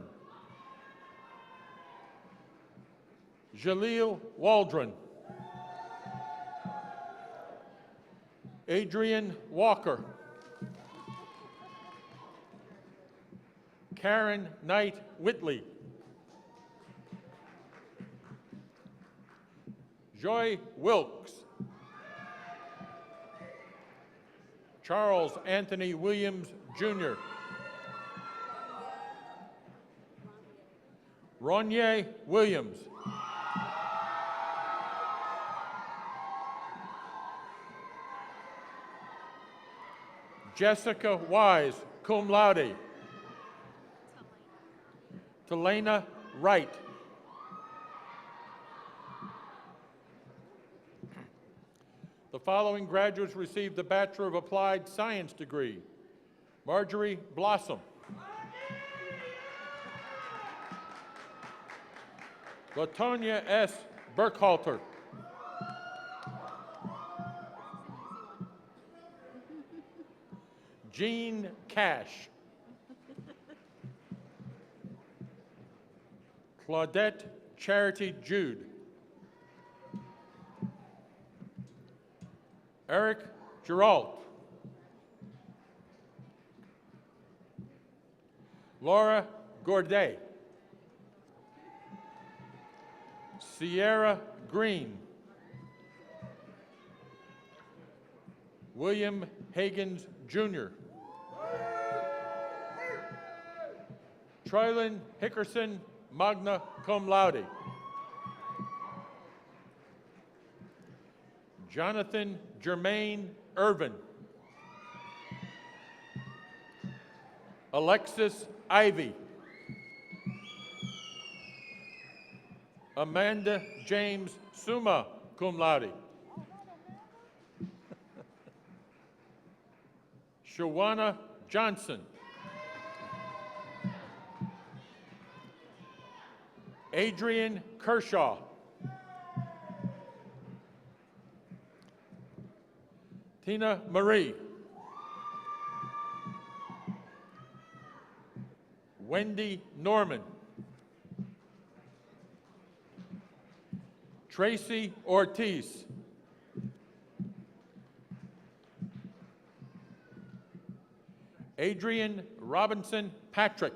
Jaleel Waldron. Adrian Walker. Karen Knight Whitley. Joy Wilkes. Charles Anthony Williams, Jr. Ronye Williams. Jessica Wise, cum laude. Talena Wright. The following graduates received the Bachelor of Applied Science degree. Marjorie Blossom. Latonia S. Burkhalter. Jean Cash. Claudette Charity Jude. Eric Geralt. Laura Gourdet. Sierra Green. William Higgins, Jr. Trilyn Hickerson, magna cum laude. Jonathan Jermaine Irvin. Alexis Ivy. Amanda James, summa cum laude. Shawana Johnson. Adrian Kershaw. Tina Marie. Wendy Norman. Tracy Ortiz. Adrian Robinson Patrick.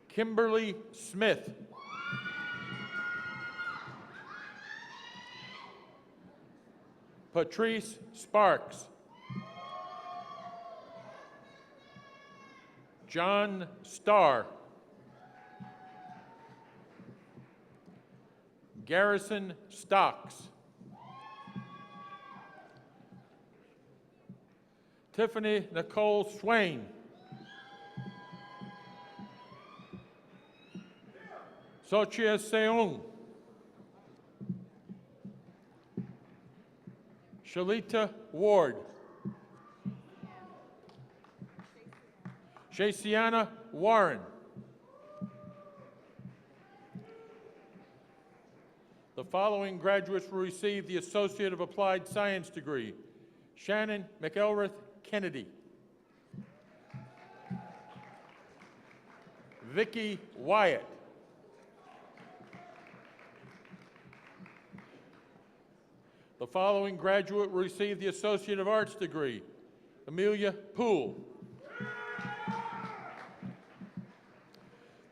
Kimberly Smith. Patrice Sparks. John Starr. Garrison Stocks. Tiffany Nicole Swain. Sochia Seung. Shalita Ward. Shasiana Warren. The following graduates will receive the Associate of Applied Science degree: Shannon McElrath Kennedy, Vicki Wyatt, the following graduate will receive the Associate of Arts degree: Amelia Poole.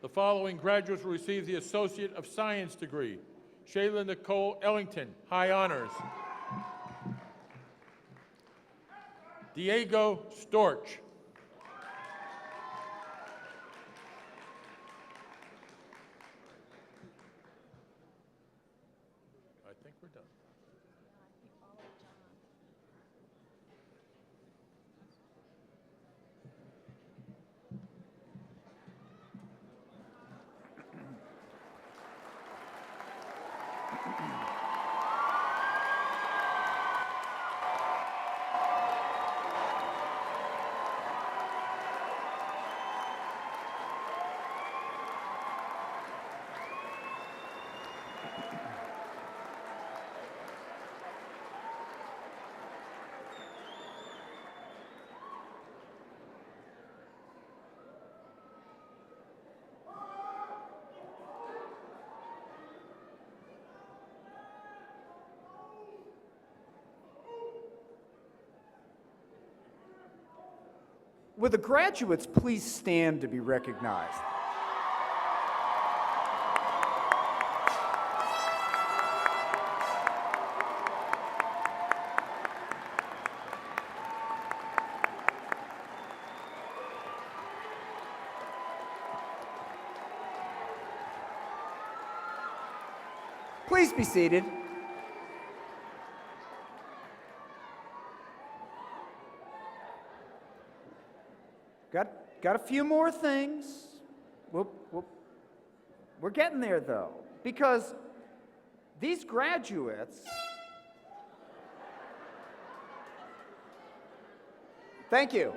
The following graduates will receive the Associate of Science degree: Shayla Nicole Ellington, High Honors. Diego Storch. I think we're done. Will the graduates please stand to be recognized? Please be seated. Got a few more things. We're getting there, though, because these graduates, thank you.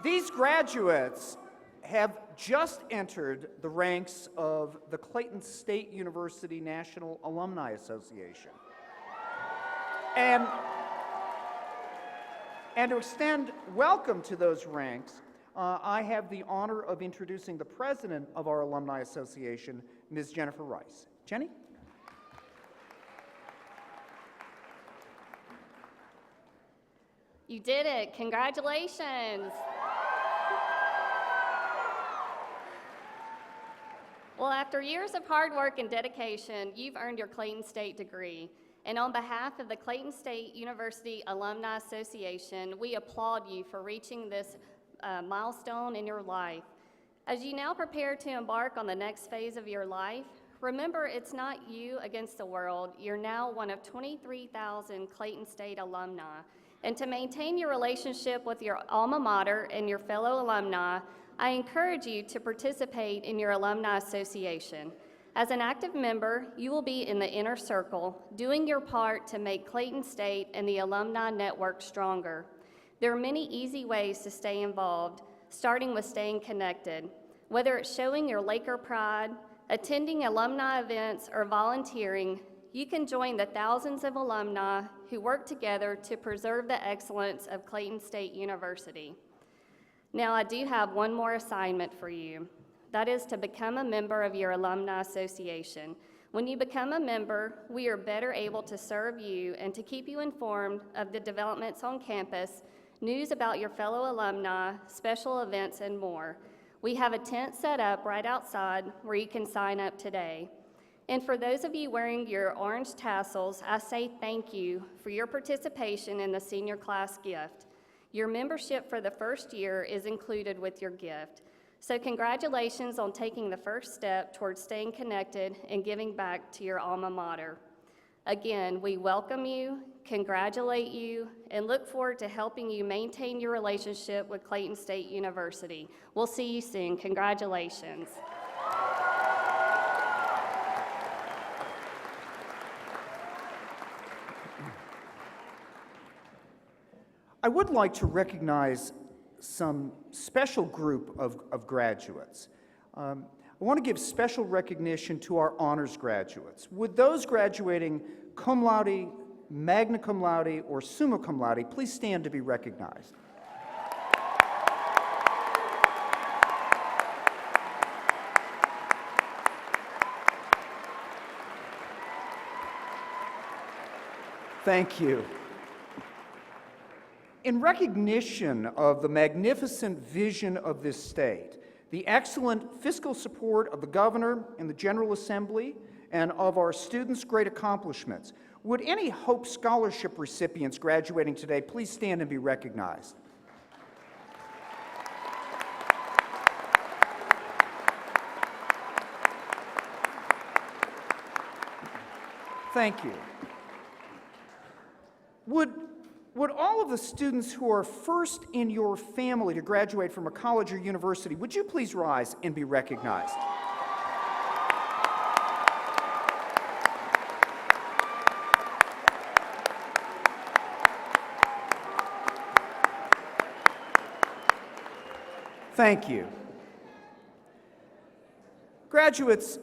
These graduates have just entered the ranks of the Clayton State University National Alumni Association. And to extend welcome to those ranks, I have the honor of introducing the president of our Alumni Association, Ms. Jennifer Rice. Jenny? You did it. Congratulations. Well, after years of hard work and dedication, you've earned your Clayton State degree. And on behalf of the Clayton State University Alumni Association, we applaud you for reaching this milestone in your life. As you now prepare to embark on the next phase of your life, remember it's not you against the world. You're now one of 23,000 Clayton State alumni. And to maintain your relationship with your alma mater and your fellow alumni, I encourage you to participate in your Alumni Association. As an active member, you will be in the inner circle, doing your part to make Clayton State and the alumni network stronger. There are many easy ways to stay involved, starting with staying connected. Whether it's showing your Laker pride, attending alumni events, or volunteering, You can join the thousands of alumni who work together to preserve the excellence of Clayton State University. Now, I do have one more assignment for you. That is to become a member of your alumni association. When you become a member, we are better able to serve you and to keep you informed of the developments on campus, news about your fellow alumni, special events, and more. We have a tent set up right outside where you can sign up today. And for those of you wearing your orange tassels, I say thank you for your participation in the senior class gift. Your membership for the first year is included with your gift. So congratulations on taking the first step towards staying connected and giving back to your alma mater. Again, we welcome you, congratulate you, and look forward to helping you maintain your relationship with Clayton State University. We'll see you soon. Congratulations. I would like to recognize some special group of graduates. I want to give special recognition to our honors graduates. Would those graduating cum laude, magna cum laude, or summa cum laude please stand to be recognized? Thank you. In recognition of the magnificent vision of this state, the excellent fiscal support of the Governor and the General Assembly, and of our students' great accomplishments, would any Hope Scholarship recipients graduating today please stand and be recognized? Thank you. Would all of the students who are first in your family to graduate from a college or university, would you please rise and be recognized? Thank you. Graduates,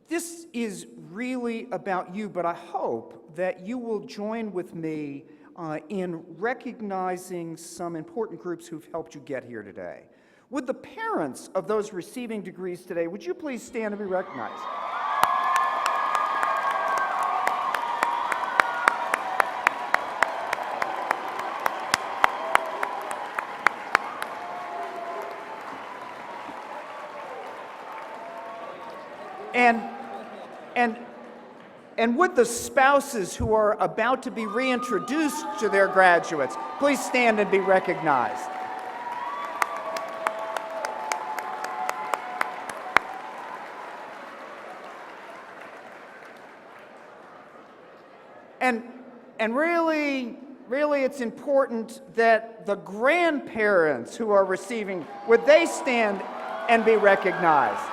this is really about you, but I hope that you will join with me in recognizing some important groups who've helped you get here today. Would the parents of those receiving degrees today, would you please stand and be recognized? And would the spouses who are about to be reintroduced to their graduates please stand and be recognized? And really it's important that the grandparents who are receiving, would they stand and be recognized?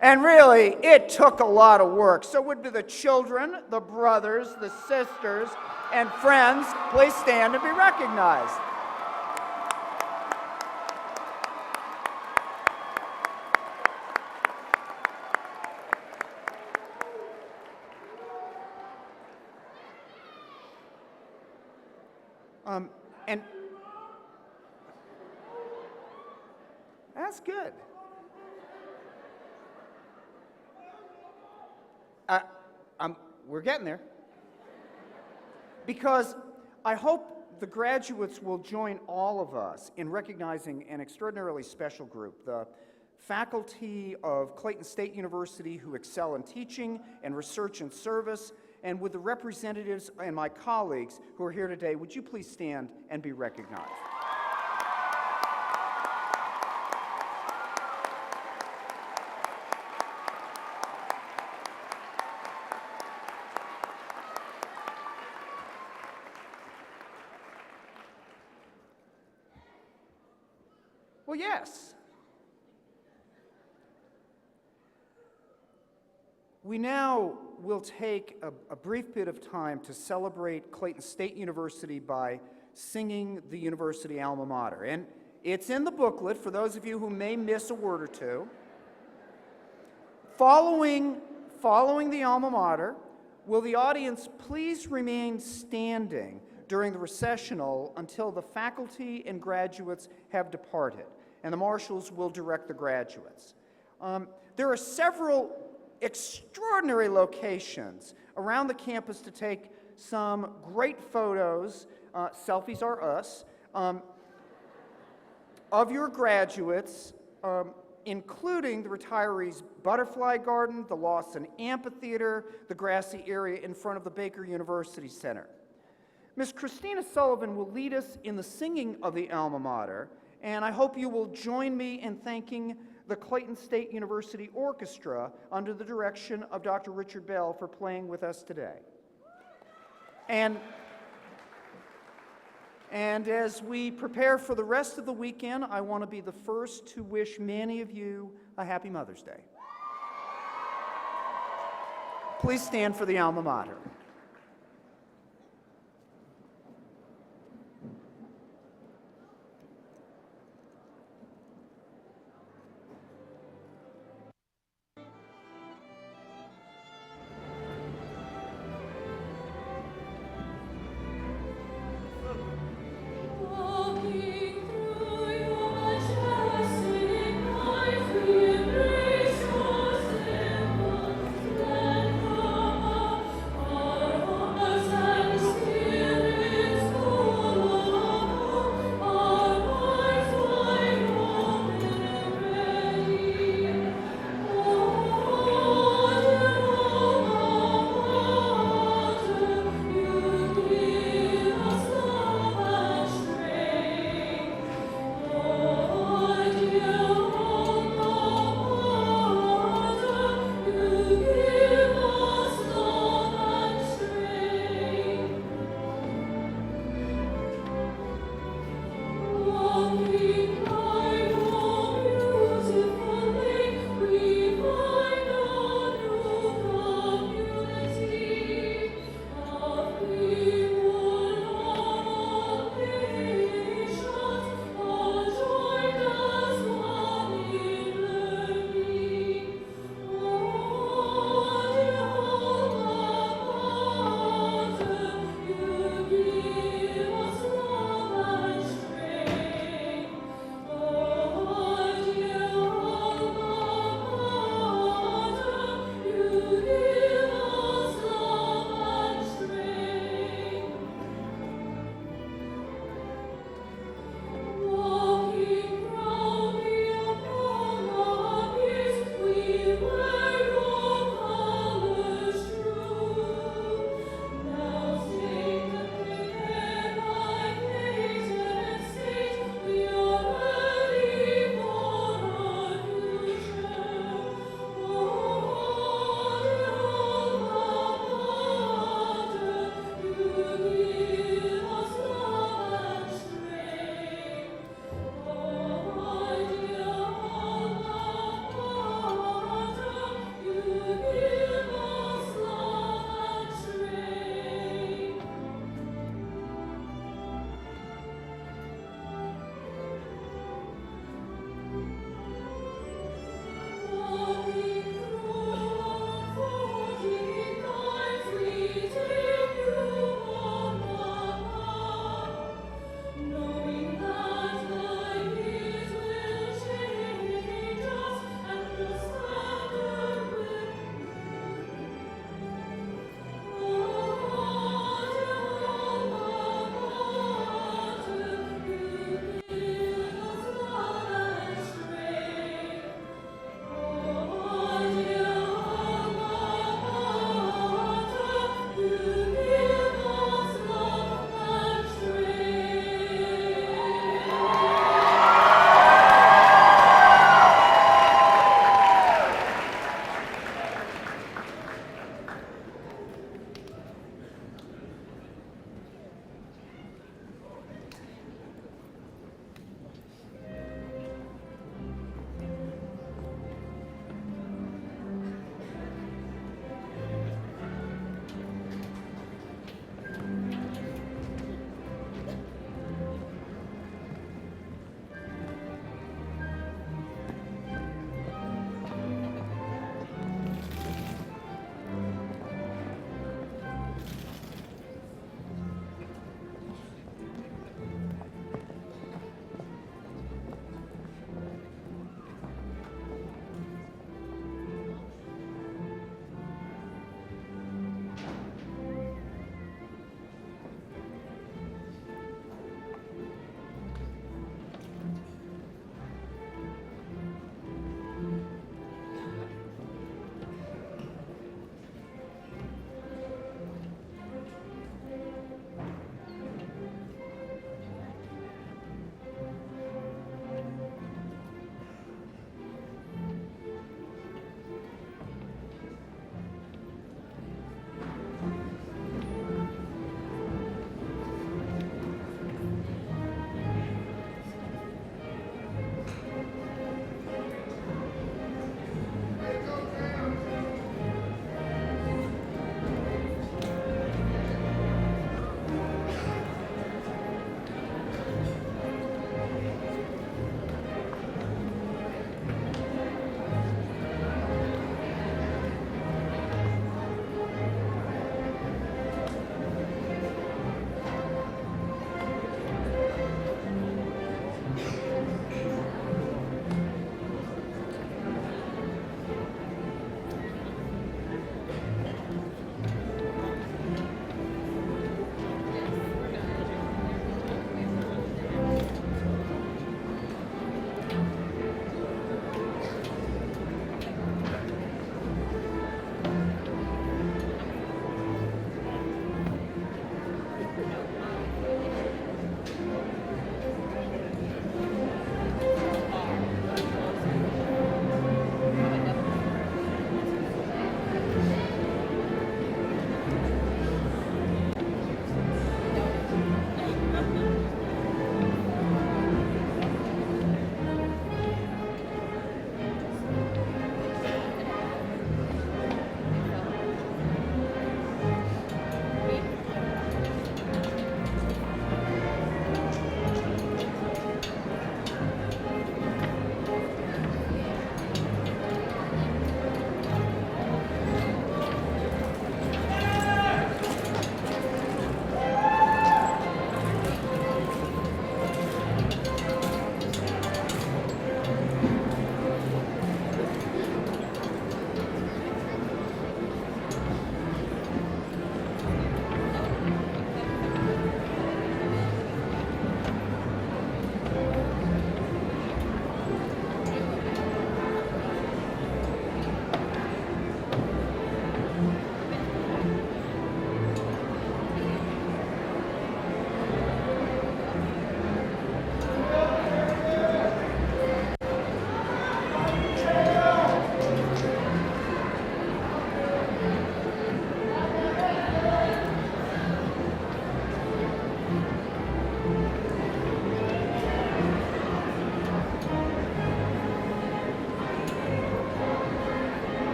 And really, it took a lot of work. So would the children, the brothers, the sisters, and friends please stand and be recognized? And that's good. We're getting there. Because I hope the graduates will join all of us in recognizing an extraordinarily special group, the faculty of Clayton State University who excel in teaching and research and service, and with the representatives and my colleagues who are here today, would you please stand and be recognized? Well, yes. We now will take a brief bit of time to celebrate Clayton State University by singing the university alma mater. And it's in the booklet for those of you who may miss a word or two. Following the alma mater, will the audience please remain standing during the recessional until the faculty and graduates have departed, and the marshals will direct the graduates. There are several extraordinary locations around the campus to take some great photos, selfies are us, of your graduates, including the retirees' butterfly garden, the Lawson Amphitheater, the grassy area in front of the Baker University Center. Ms. Christina Sullivan will lead us in the singing of the alma mater, and I hope you will join me in thanking the Clayton State University Orchestra under the direction of Dr. Richard Bell for playing with us today. And as we prepare for the rest of the weekend, I want to be the first to wish many of you a happy Mother's Day. Please stand for the alma mater. Oh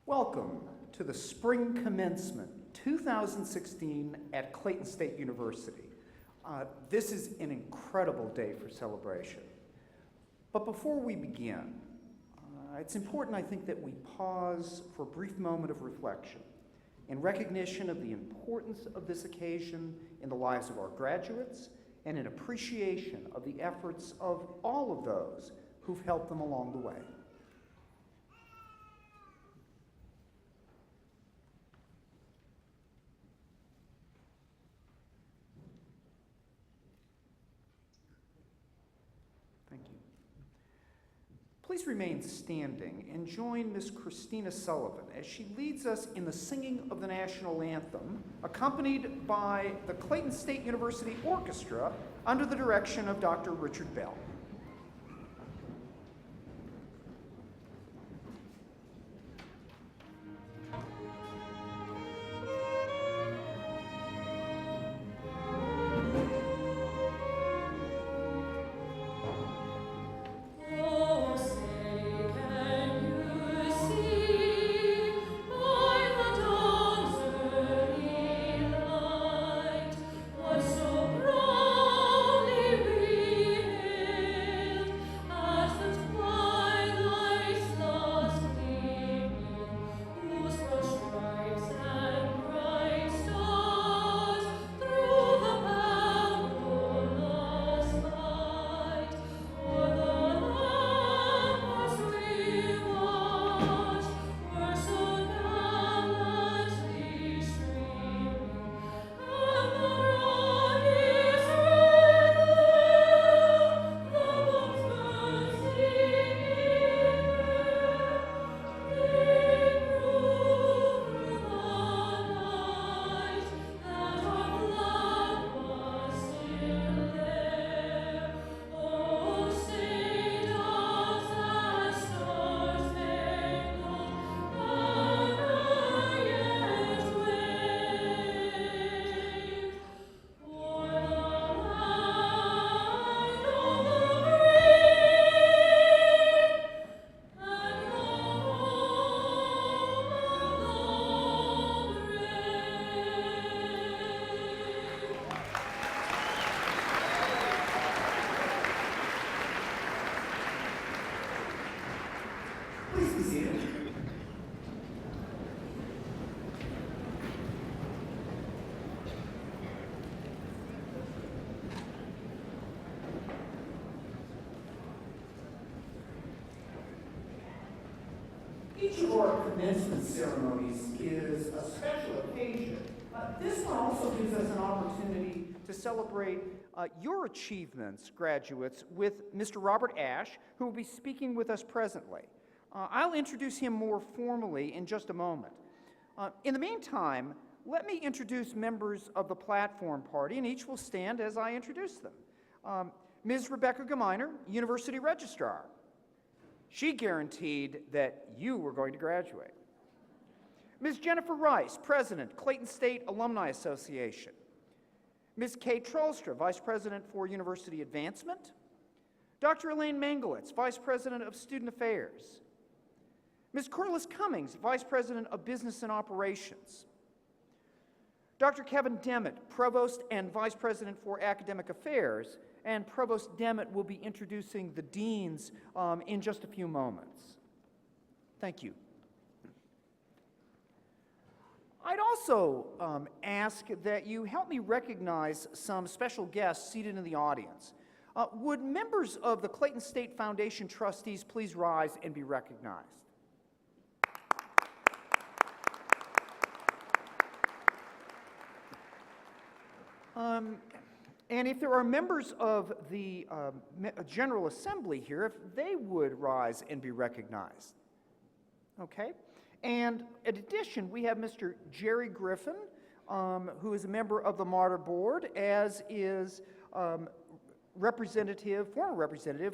Welcome to the Spring Commencement 2016 at Clayton State University. This is an incredible day for celebration. But before we begin, it's important, I think, that we pause for a brief moment of reflection in recognition of the importance of this occasion in the lives of our graduates and in appreciation of the efforts of all of those who've helped them along the way. Thank you. Please remain standing and join Miss Christina Sullivan as she leads us in the singing of the national anthem, accompanied by the Clayton State University Orchestra under the direction of Dr. Richard Bell. Please be seated. Each of our commencement ceremonies is a special occasion. This one also gives us an opportunity to celebrate your achievements, graduates, with Mr. Robert Ash, who will be speaking with us presently. I'll introduce him more formally in just a moment. In the meantime, let me introduce members of the platform party, and each will stand as I introduce them. Ms. Rebecca Geminer, University Registrar. She guaranteed that you were going to graduate. Ms. Jennifer Rice, President, Clayton State Alumni Association. Ms. Kay Trollstra, Vice President for University Advancement. Dr. Elaine Mangelitz, Vice President of Student Affairs. Ms. Corliss Cummings, Vice President of Business and Operations. Dr. Kevin Demmett, Provost and Vice President for Academic Affairs, and Provost Demmett will be introducing the deans in just a few moments. Thank you. I'd also ask that you help me recognize some special guests seated in the audience. Would members of the Clayton State Foundation trustees please rise and be recognized? And if there are members of the General Assembly here, if they would rise and be recognized. Okay. And in addition, we have Mr. Jerry Griffin, who is a member of the Martyr Board, as is former representative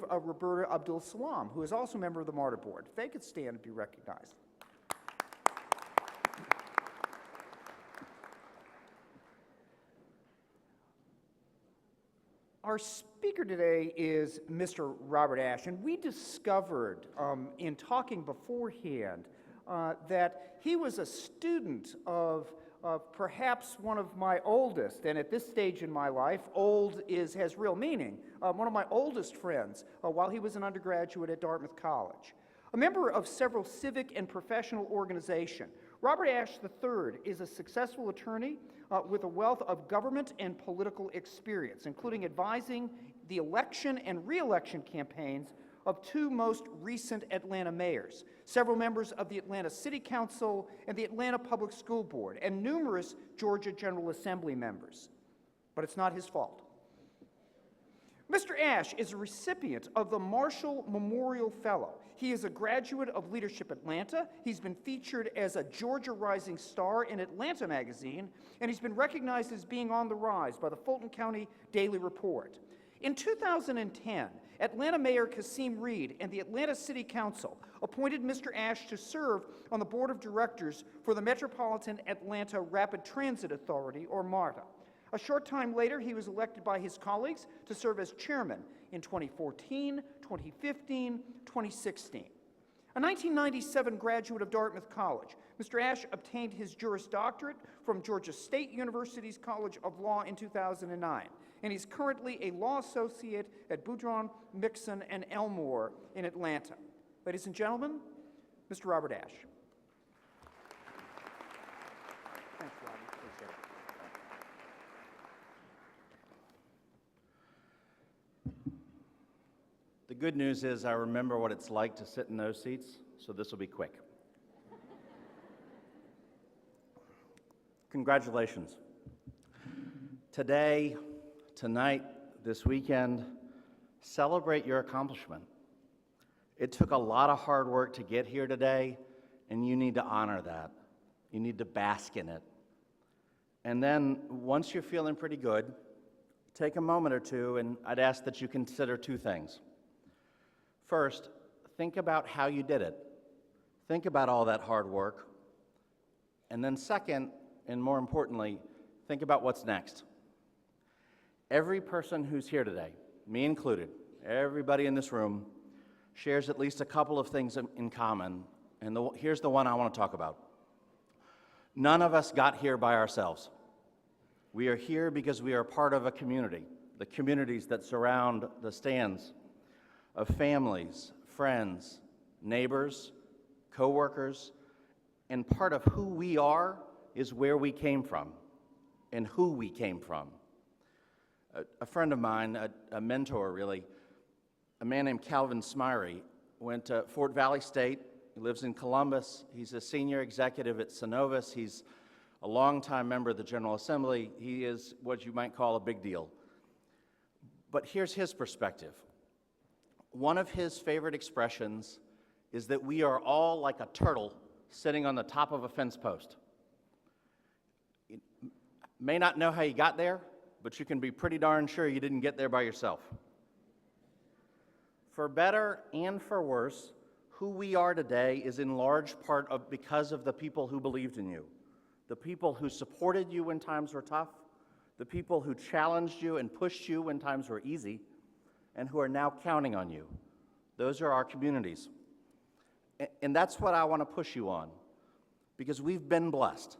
of Roberta Abdul Salam, who is also a member of the Martyr Board. If they could stand and be recognized. Our speaker today is Mr. Robert Ash, and we discovered in talking beforehand that he was a student of perhaps one of my oldest, and at this stage in my life, old has real meaning, one of my oldest friends while he was an undergraduate at Dartmouth College. A member of several civic and professional organizations, Robert Ashe III is a successful attorney with a wealth of government and political experience, including advising the election and re-election campaigns of two most recent Atlanta mayors, several members of the Atlanta City Council and the Atlanta Public School Board, and numerous Georgia General Assembly members. But it's not his fault. Mr. Ashe is a recipient of the Marshall Memorial Fellow. He is a graduate of Leadership Atlanta. He's been featured as a Georgia Rising Star in Atlanta Magazine, and he's been recognized as being on the rise by the Fulton County Daily Report. In 2010, Atlanta Mayor Kasim Reed and the Atlanta City Council appointed Mr. Ashe to serve on the board of directors for the Metropolitan Atlanta Rapid Transit Authority, or MARTA. A short time later, he was elected by his colleagues to serve as chairman in 2014, 2015, 2016. A 1997 graduate of Dartmouth College, Mr. Ashe obtained his Juris Doctorate from Georgia State University's College of Law in 2009, and he's currently a law associate at Boudreaux, Mixon, and Elmore in Atlanta. Ladies and gentlemen, Mr. Robert Ashe. Thanks, Robert. Appreciate it. The good news is I remember what it's like to sit in those seats, so this will be quick. Congratulations. Today, tonight, this weekend, celebrate your accomplishment. It took a lot of hard work to get here today, and you need to honor that. You need to bask in it. And then, once you're feeling pretty good, take a moment or two, and I'd ask that you consider two things. First, think about how you did it. Think about all that hard work. And then second, and more importantly, think about what's next. Every person who's here today, me included, everybody in this room, shares at least a couple of things in common, and here's the one I want to talk about. None of us got here by ourselves. We are here because we are part of a community, the communities that surround the stands, of families, friends, neighbors, co-workers, and part of who we are is where we came from and who we came from. A friend of mine, a mentor really, a man named Calvin Smyrie, went to Fort Valley State. He lives in Columbus. He's a senior executive at Synovus. He's a longtime member of the General Assembly. He is what you might call a big deal. But here's his perspective. One of his favorite expressions is that we are all like a turtle sitting on the top of a fence post. You may not know how you got there, but you can be pretty darn sure you didn't get there by yourself. For better and for worse, who we are today is in large part because of the people who believed in you, the people who supported you when times were tough, the people who challenged you and pushed you when times were easy, and who are now counting on you. Those are our communities. And that's what I want to push you on, because we've been blessed.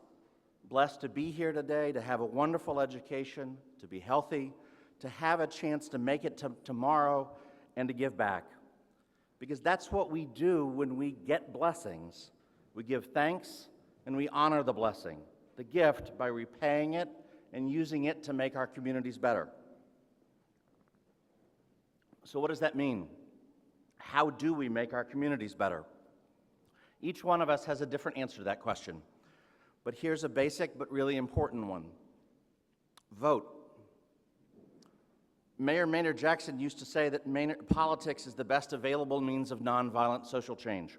Blessed to be here today, to have a wonderful education, to be healthy, to have a chance to make it to tomorrow, and to give back. Because that's what we do when we get blessings. We give thanks and we honor the blessing, the gift, by repaying it and using it to make our communities better. So what does that mean? How do we make our communities better? Each one of us has a different answer to that question. But here's a basic but really important one. Vote. Mayor Maynard Jackson used to say that politics is the best available means of nonviolent social change.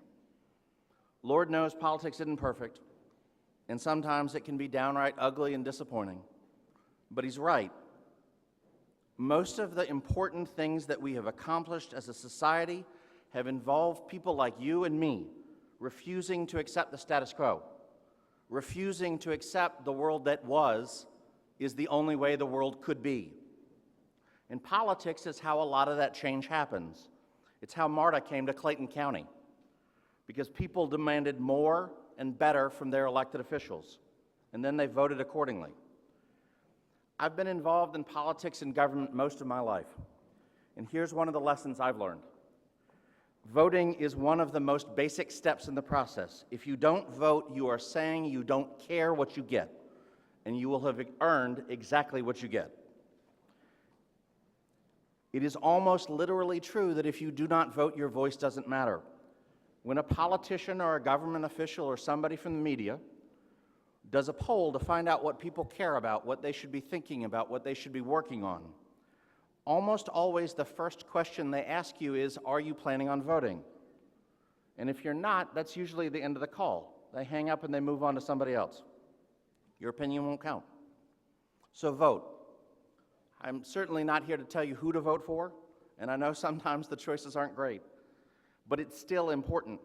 Lord knows politics isn't perfect, and sometimes it can be downright ugly and disappointing. But he's right. Most of the important things that we have accomplished as a society have involved people like you and me refusing to accept the status quo, refusing to accept the world that was is the only way the world could be. And politics is how a lot of that change happens. It's how MARTA came to Clayton County. because people demanded more and better from their elected officials, and then they voted accordingly. I've been involved in politics and government most of my life, and here's one of the lessons I've learned. Voting is one of the most basic steps in the process. If you don't vote, you are saying you don't care what you get, and you will have earned exactly what you get. It is almost literally true that if you do not vote, your voice doesn't matter. When a politician or a government official or somebody from the media does a poll to find out what people care about, what they should be thinking about, what they should be working on, almost always the first question they ask you is, are you planning on voting? And if you're not, that's usually the end of the call. They hang up and they move on to somebody else. Your opinion won't count. So vote. I'm certainly not here to tell you who to vote for, and I know sometimes the choices aren't great, but it's still important.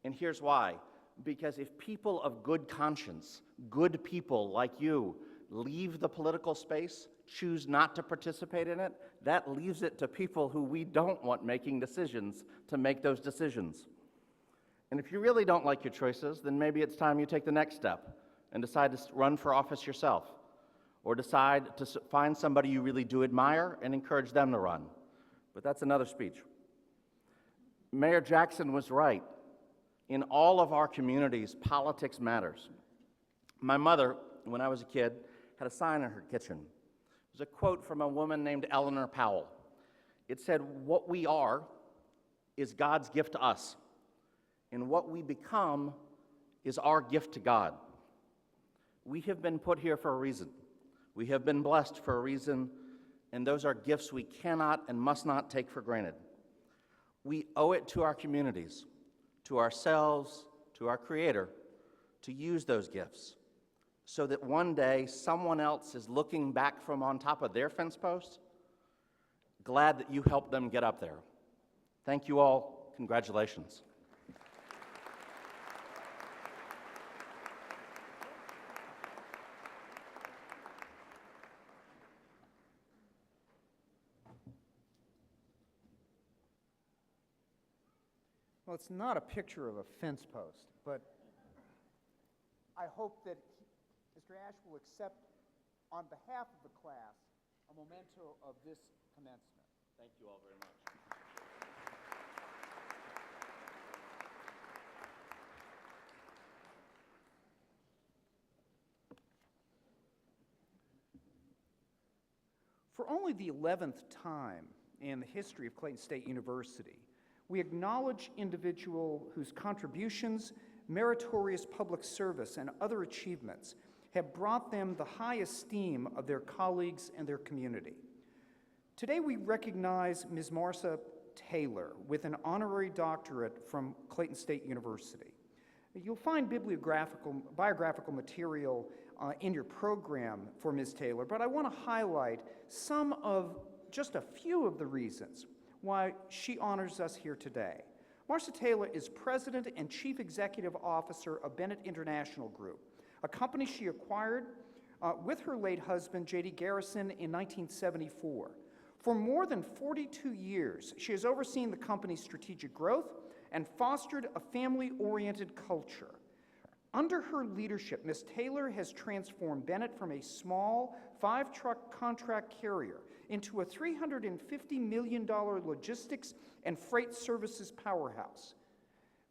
And here's why. Because if people of good conscience, good people like you, leave the political space, choose not to participate in it, that leaves it to people who we don't want making decisions to make those decisions. And if you really don't like your choices, then maybe it's time you take the next step and decide to run for office yourself, or decide to find somebody you really do admire and encourage them to run. But that's another speech. Mayor Jackson was right. In all of our communities, politics matters. My mother, when I was a kid, had a sign in her kitchen. It was a quote from a woman named Eleanor Powell. It said, "What we are is God's gift to us, and what we become is our gift to God." We have been put here for a reason. We have been blessed for a reason, and those are gifts we cannot and must not take for granted. We owe it to our communities, to ourselves, to our Creator, to use those gifts so that one day someone else is looking back from on top of their fence post, glad that you helped them get up there. Thank you all. Congratulations. Well, it's not a picture of a fence post, but I hope that Mr. Ash will accept, on behalf of the class, a memento of this commencement. Thank you all very much. For only the 11th time in the history of Clayton State University, we acknowledge individuals whose contributions, meritorious public service, and other achievements have brought them the high esteem of their colleagues and their community. Today we recognize Ms. Marcia Taylor with an honorary doctorate from Clayton State University. You'll find biographical material in your program for Ms. Taylor, but I want to highlight just a few of the reasons why she honors us here today. Marcia Taylor is President and Chief Executive Officer of Bennett International Group, a company she acquired with her late husband, J.D. Garrison, in 1974. For more than 42 years, she has overseen the company's strategic growth and fostered a family-oriented culture. Under her leadership, Ms. Taylor has transformed Bennett from a small 5-truck contract carrier into a $350 million logistics and freight services powerhouse.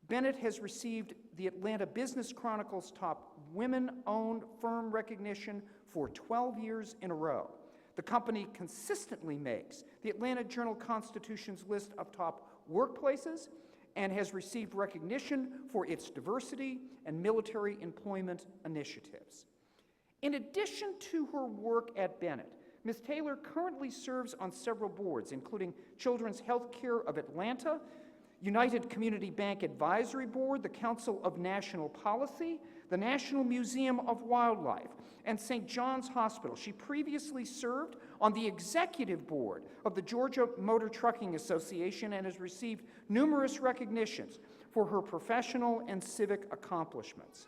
Bennett has received the Atlanta Business Chronicle's top women-owned firm recognition for 12 years in a row. The company consistently makes the Atlanta Journal-Constitution's list of top workplaces and has received recognition for its diversity and military employment initiatives. In addition to her work at Bennett, Ms. Taylor currently serves on several boards, including Children's Healthcare of Atlanta, United Community Bank Advisory Board, the Council of National Policy, the National Museum of Wildlife, and St. John's Hospital. She previously served on the executive board of the Georgia Motor Trucking Association and has received numerous recognitions for her professional and civic accomplishments.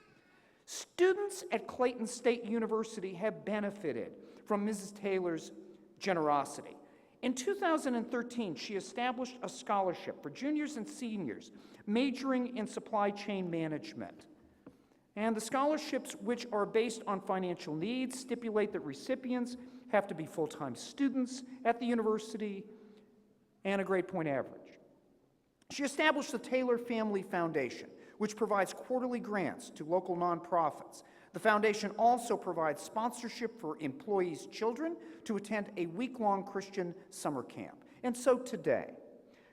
Students at Clayton State University have benefited from Mrs. Taylor's generosity. In 2013, she established a scholarship for juniors and seniors majoring in supply chain management. And the scholarships, which are based on financial needs, stipulate that recipients have to be full-time students at the university and a grade point average. She established the Taylor Family Foundation, which provides quarterly grants to local nonprofits. The foundation also provides sponsorship for employees' children to attend a week-long Christian summer camp. And so today,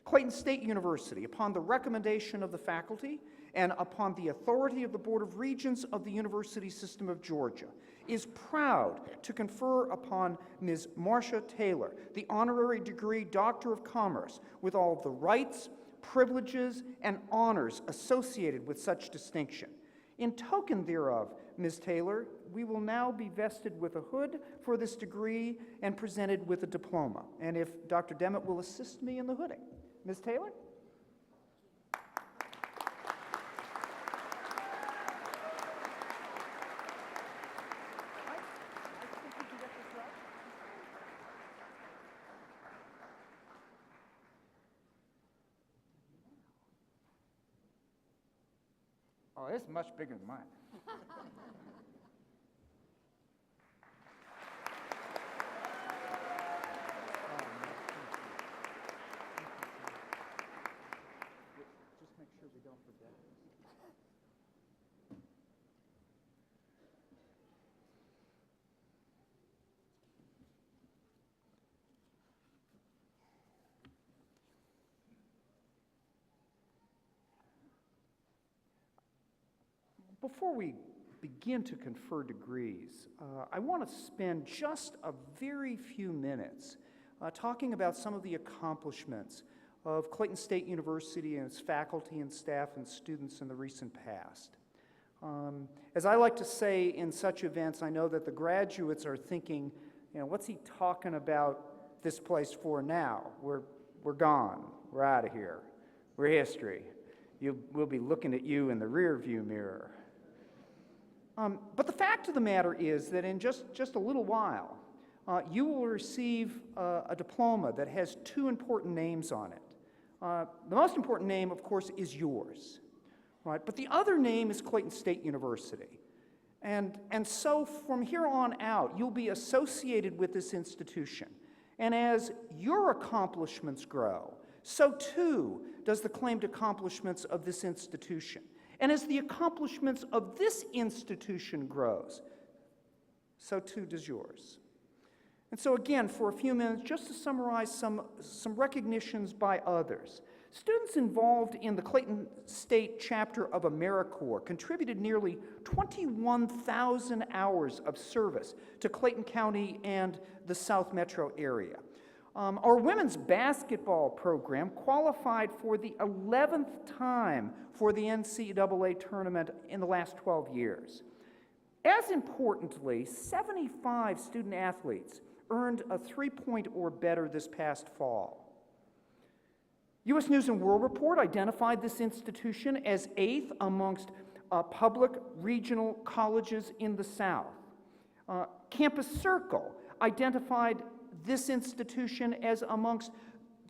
Clayton State University, upon the recommendation of the faculty and upon the authority of the Board of Regents of the University System of Georgia, is proud to confer upon Ms. Marcia Taylor the honorary degree Doctor of Commerce with all of the rights, privileges, and honors associated with such distinction. In token thereof, Ms. Taylor, we will now be vested with a hood for this degree and presented with a diploma. And if Dr. Demmett will assist me in the hooding. Ms. Taylor? Oh, it's much bigger than mine. Just make sure we don't forget. Before we begin to confer degrees, I want to spend just a very few minutes talking about some of the accomplishments of Clayton State University and its faculty and staff and students in the recent past. As I like to say in such events, I know that the graduates are thinking, you know, what's he talking about this place for now? We're gone. We're out of here. We're history. We'll be looking at you in the rearview mirror. But the fact of the matter is that in just a little while, you will receive a diploma that has two important names on it. The most important name, of course, is yours, right? But the other name is Clayton State University. And so from here on out, you'll be associated with this institution. And as your accomplishments grow, so too does the claimed accomplishments of this institution. And as the accomplishments of this institution grows, so too does yours. And so again, for a few minutes, just to summarize some recognitions by others. Students involved in the Clayton State chapter of AmeriCorps contributed nearly 21,000 hours of service to Clayton County and the South Metro area. Our women's basketball program qualified for the 11th time for the NCAA tournament in the last 12 years. As importantly, 75 student athletes earned a 3-point or better this past fall. U.S. News & World Report identified this institution as 8th amongst public regional colleges in the South. Campus Circle identified this institution as amongst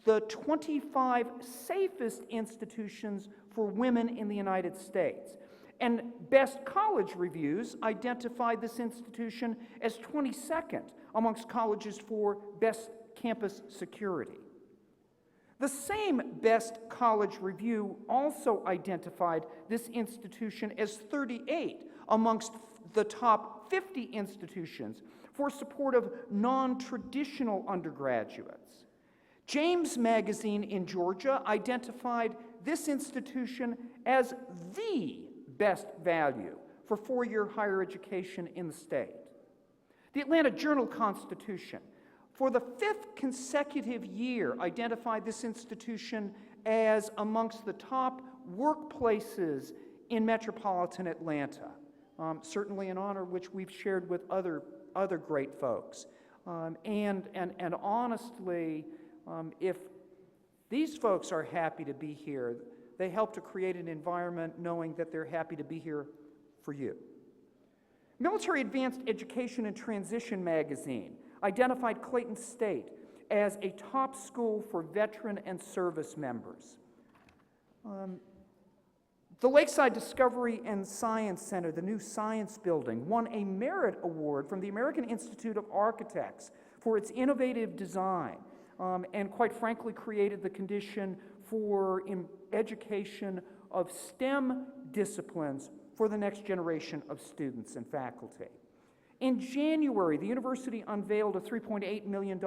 the 25 safest institutions for women in the United States. And Best College Reviews identified this institution as 22nd amongst colleges for best campus security. The same Best College Review also identified this institution as 38 amongst the top 50 institutions for support of non-traditional undergraduates. James Magazine in Georgia identified this institution as the best value for four-year higher education in the state. The Atlanta Journal-Constitution, for the 5th consecutive year, identified this institution as amongst the top workplaces in metropolitan Atlanta, certainly an honor which we've shared with other great folks. And honestly, if these folks are happy to be here, they help to create an environment knowing that they're happy to be here for you. Military Advanced Education and Transition magazine identified Clayton State as a top school for veteran and service members. The Lakeside Discovery and Science Center, the new science building, won a merit award from the American Institute of Architects for its innovative design, and quite frankly created the condition for education of STEM disciplines for the next generation of students and faculty. In January, the university unveiled a $3.8 million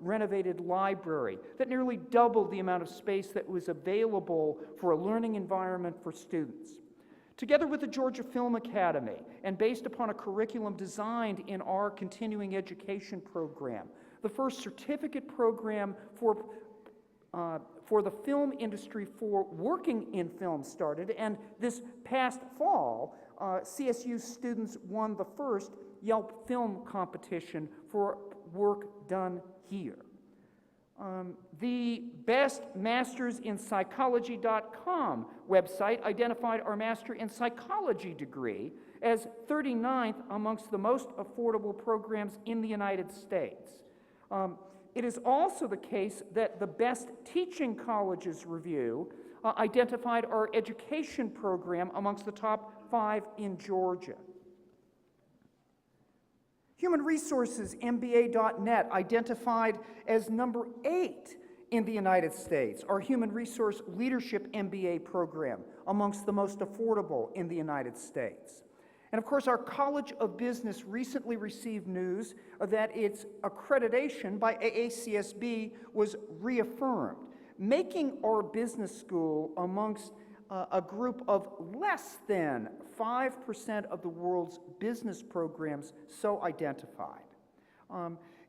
renovated library that nearly doubled the amount of space that was available for a learning environment for students. Together with the Georgia Film Academy, and based upon a curriculum designed in our continuing education program, the first certificate program for the film industry for working in film started, and this past fall, CSU students won the first Yelp film competition for work done here. The Best Masters in Psychology.com website identified our Master in Psychology degree as 39th amongst the most affordable programs in the United States. It is also the case that the Best Teaching Colleges review identified our education program amongst the top 5 in Georgia. Human Resources MBA.net identified as number 8 in the United States, our Human Resource Leadership MBA program, amongst the most affordable in the United States. And of course, our College of Business recently received news that its accreditation by AACSB was reaffirmed, making our business school amongst a group of less than 5% of the world's business programs so identified.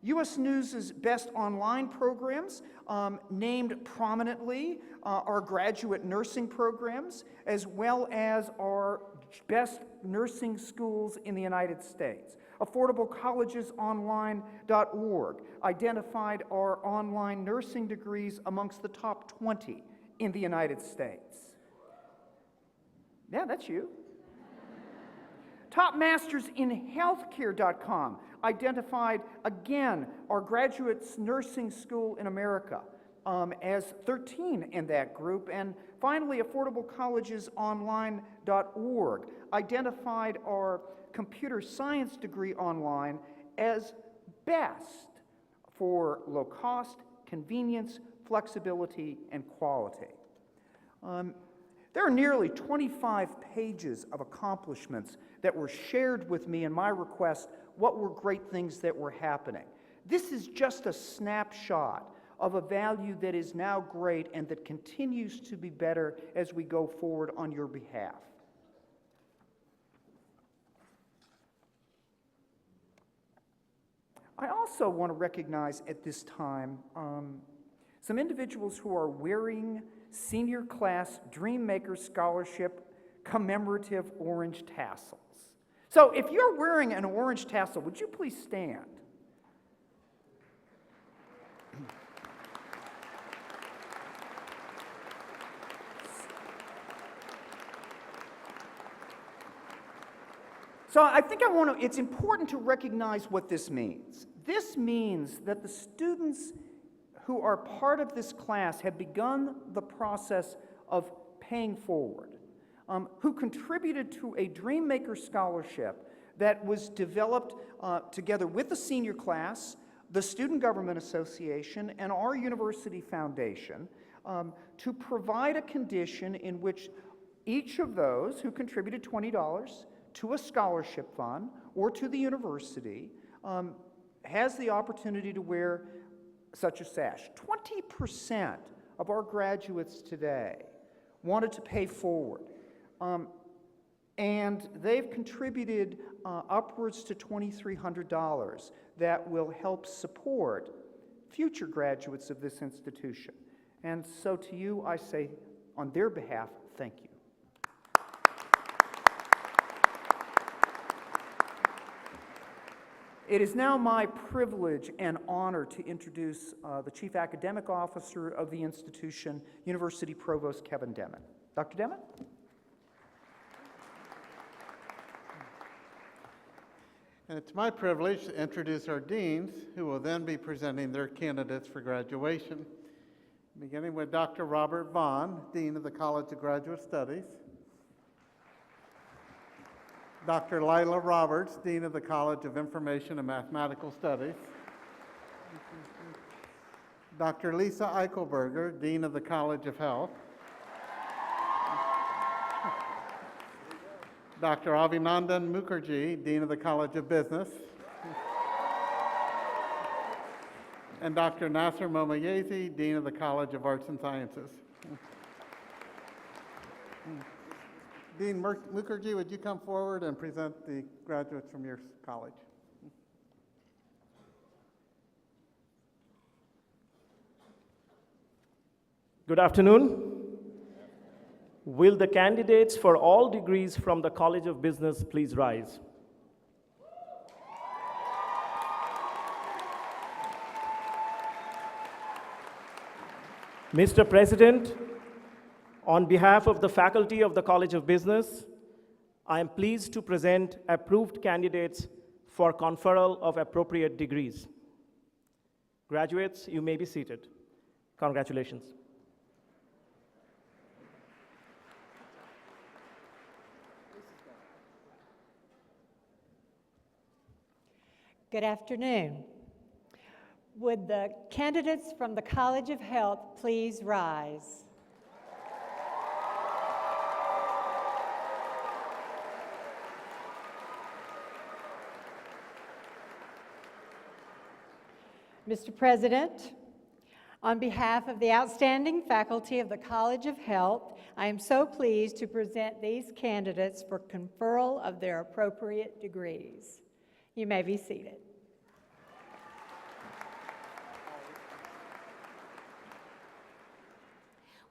U.S. News' best online programs named prominently our graduate nursing programs, as well as our best nursing schools in the United States. AffordableCollegesOnline.org identified our online nursing degrees amongst the top 20 in the United States. Yeah, that's you. TopMastersInHealthcare.com identified, again, our graduates nursing school in America as 13 in that group. And finally, AffordableCollegesOnline.org identified our computer science degree online as best for low cost, convenience, flexibility, and quality. There are nearly 25 pages of accomplishments that were shared with me in my request, what were great things that were happening. This is just a snapshot of a value that is now great and that continues to be better as we go forward on your behalf. I also want to recognize at this time some individuals who are wearing Senior Class Dreammaker Scholarship commemorative orange tassels. So if you're wearing an orange tassel, would you please stand? So I think it's important to recognize what this means. This means that the students who are part of this class have begun the process of paying forward, who contributed to a Dreammaker Scholarship that was developed together with the senior class, the Student Government Association, and our university foundation to provide a condition in which each of those who contributed $20 to a scholarship fund or to the university has the opportunity to wear such a sash. 20% of our graduates today wanted to pay forward, and they've contributed upwards to $2,300 that will help support future graduates of this institution. And so to you, I say, on their behalf, thank you. It is now my privilege and honor to introduce the Chief Academic Officer of the institution, University Provost Kevin Demmett. Dr. Demmett? And it's my privilege to introduce our deans, who will then be presenting their candidates for graduation. Beginning with Dr. Robert Vaughn, Dean of the College of Graduate Studies. Dr. Lila Roberts, Dean of the College of Information and Mathematical Studies. Dr. Lisa Eichelberger, Dean of the College of Health. Dr. Avinandan Mukherjee, Dean of the College of Business. And Dr. Nasser Momayezi, Dean of the College of Arts and Sciences. Dean Mukherjee, would you come forward and present the graduates from your college? Good afternoon. Will the candidates for all degrees from the College of Business please rise? Mr. President, on behalf of the faculty of the College of Business, I am pleased to present approved candidates for conferral of appropriate degrees. Graduates, you may be seated. Congratulations. Good afternoon. Would the candidates from the College of Health please rise? Mr. President, on behalf of the outstanding faculty of the College of Health, I am so pleased to present these candidates for conferral of their appropriate degrees. You may be seated.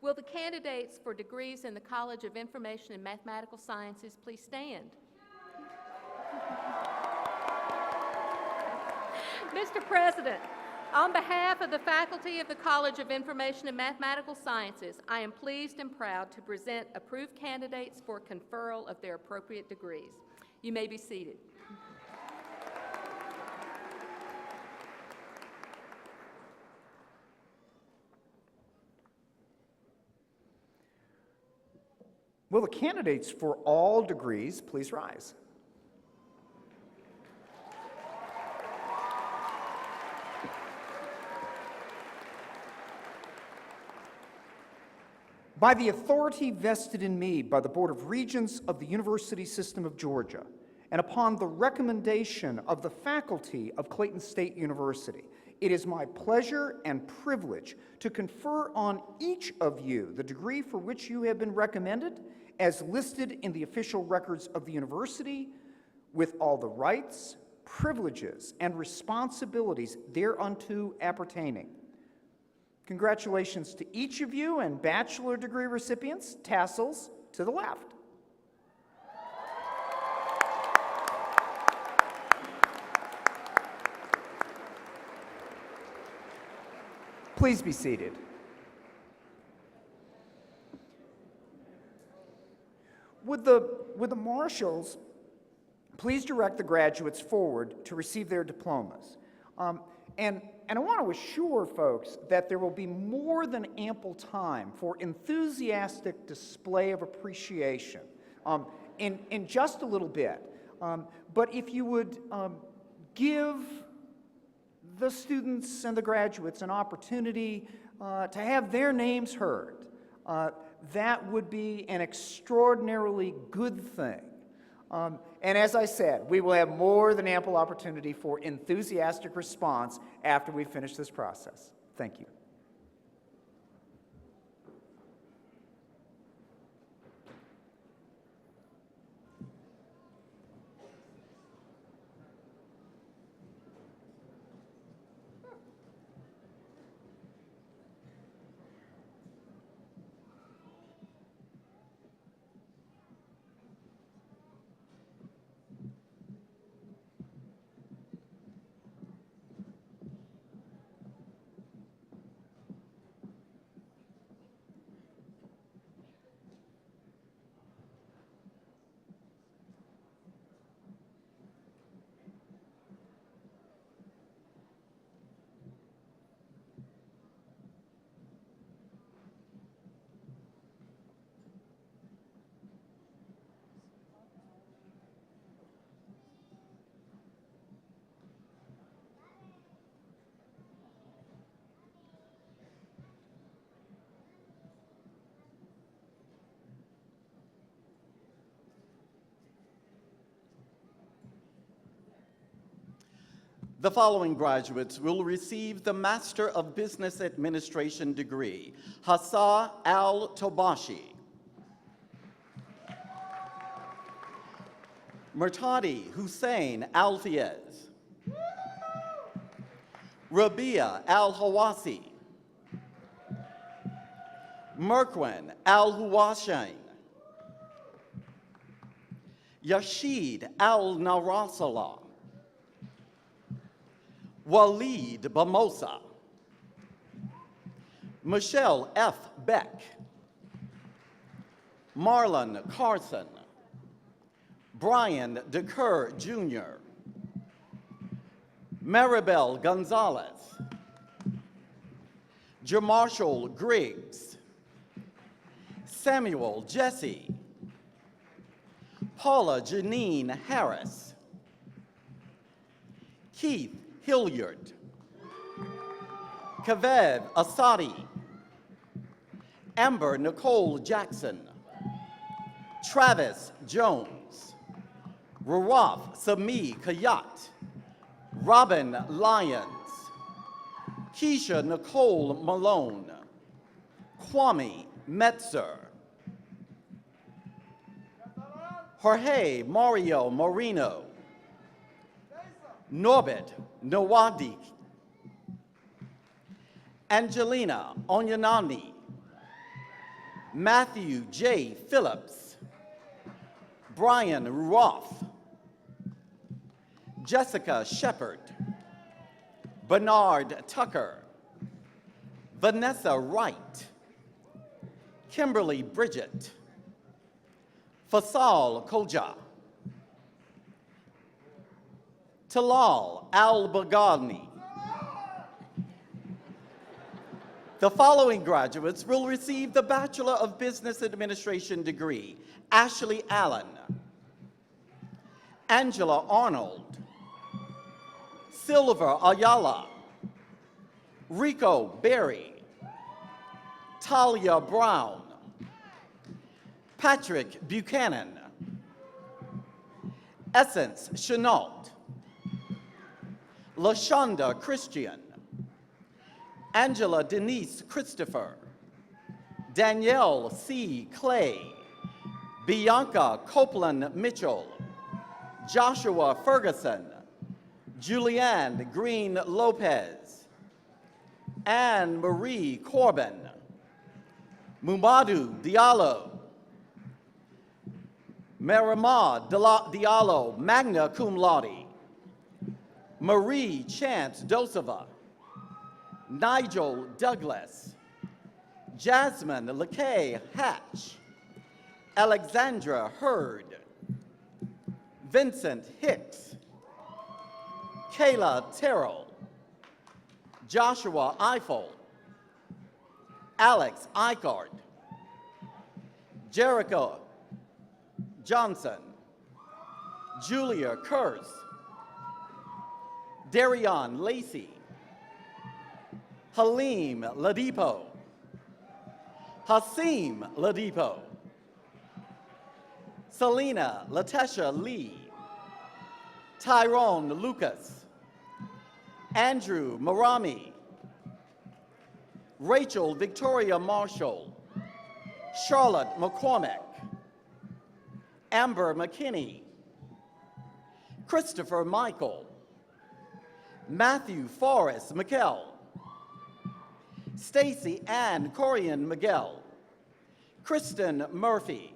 Will the candidates for degrees in the College of Information and Mathematical Sciences please stand? Mr. President, on behalf of the faculty of the College of Information and Mathematical Sciences, I am pleased and proud to present approved candidates for conferral of their appropriate degrees. You may be seated. Will the candidates for all degrees please rise? By the authority vested in me by the Board of Regents of the University System of Georgia, and upon the recommendation of the faculty of Clayton State University, it is my pleasure and privilege to confer on each of you the degree for which you have been recommended as listed in the official records of the university, with all the rights, privileges, and responsibilities thereunto appertaining. Congratulations to each of you, and bachelor degree recipients, tassels to the left. Please be seated. Would the marshals please direct the graduates forward to receive their diplomas? And I want to assure folks that there will be more than ample time for enthusiastic display of appreciation in just a little bit. But if you would give the students and the graduates an opportunity to have their names heard, that would be an extraordinarily good thing. And as I said, we will have more than ample opportunity for enthusiastic response after we finish this process. Thank you. The following graduates will receive the Master of Business Administration degree. Hassan Al-Tobashi. Murtadi Hussein Al-Fiez. Rabia Al-Hawasi. Merquin Al-Huwashain. Yashid Al-Narasala. Waleed Bamosa. Michelle F. Beck. Marlon Carson. Brian DeCur Jr. Maribel Gonzalez. Jamarshall Griggs. Samuel Jesse. Paula Janine Harris. Keith Hilliard. Kavev Asadi. Amber Nicole Jackson. Travis Jones. Rawaf Sami Kayat. Robin Lyons. Keisha Nicole Malone. Kwame Metzer. Jorge Mario Moreno. Norbert Nawadi. Angelina Onyanani. Matthew J. Phillips. Brian Roth. Jessica Shepard. Bernard Tucker. Vanessa Wright. Kimberly Bridget. Fasal Koja. Talal Al-Bagani. The following graduates will receive the Bachelor of Business Administration degree. Ashley Allen. Angela Arnold. Silver Ayala. Rico Berry. Talia Brown. Patrick Buchanan. Essence Chenault. LaShonda Christian. Angela Denise Christopher. Danielle C. Clay. Bianca Copeland Mitchell. Joshua Ferguson. Julianne Green Lopez. Anne Marie Corbin. Mumadou Diallo. Marima Diallo, magna cum laude. Marie Chance Dosova. Nigel Douglas. Jasmine LeKay Hatch. Alexandra Hurd. Vincent Hicks. Kayla Terrell. Joshua Eiffel. Alex Eichard. Jericho Johnson. Julia Kurz. Darion Lacey. Halim Ladipo. Hasim Ladipo. Selena Latesha Lee. Tyrone Lucas. Andrew Marami. Rachel Victoria Marshall. Charlotte McCormick. Amber McKinney. Christopher Michael. Matthew Forrest McKell. Stacy Ann Corian Miguel. Kristen Murphy.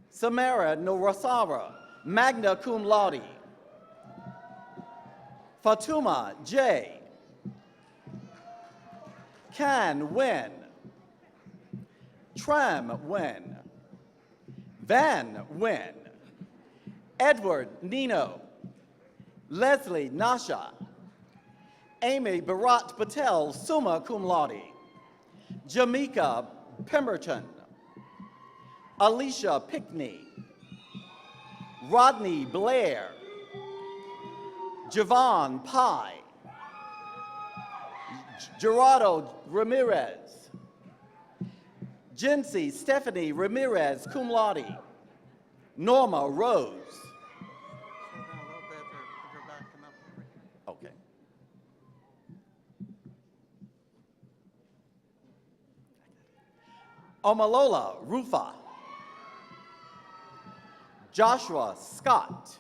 Samara Norasara, magna cum laude. Fatuma J. Can Wen. Tram Wen. Van Wen. Edward Nino. Leslie Nasha. Amy Bharat Patel, summa cum laude. Jamaica Pemberton. Alicia Pickney. Rodney Blair. Javon Pye. Gerardo Ramirez. Jinsey Stephanie Ramirez, cum laude. Norma Rose. Slow down a little bit, or your back Omalola Rufa. Joshua Scott.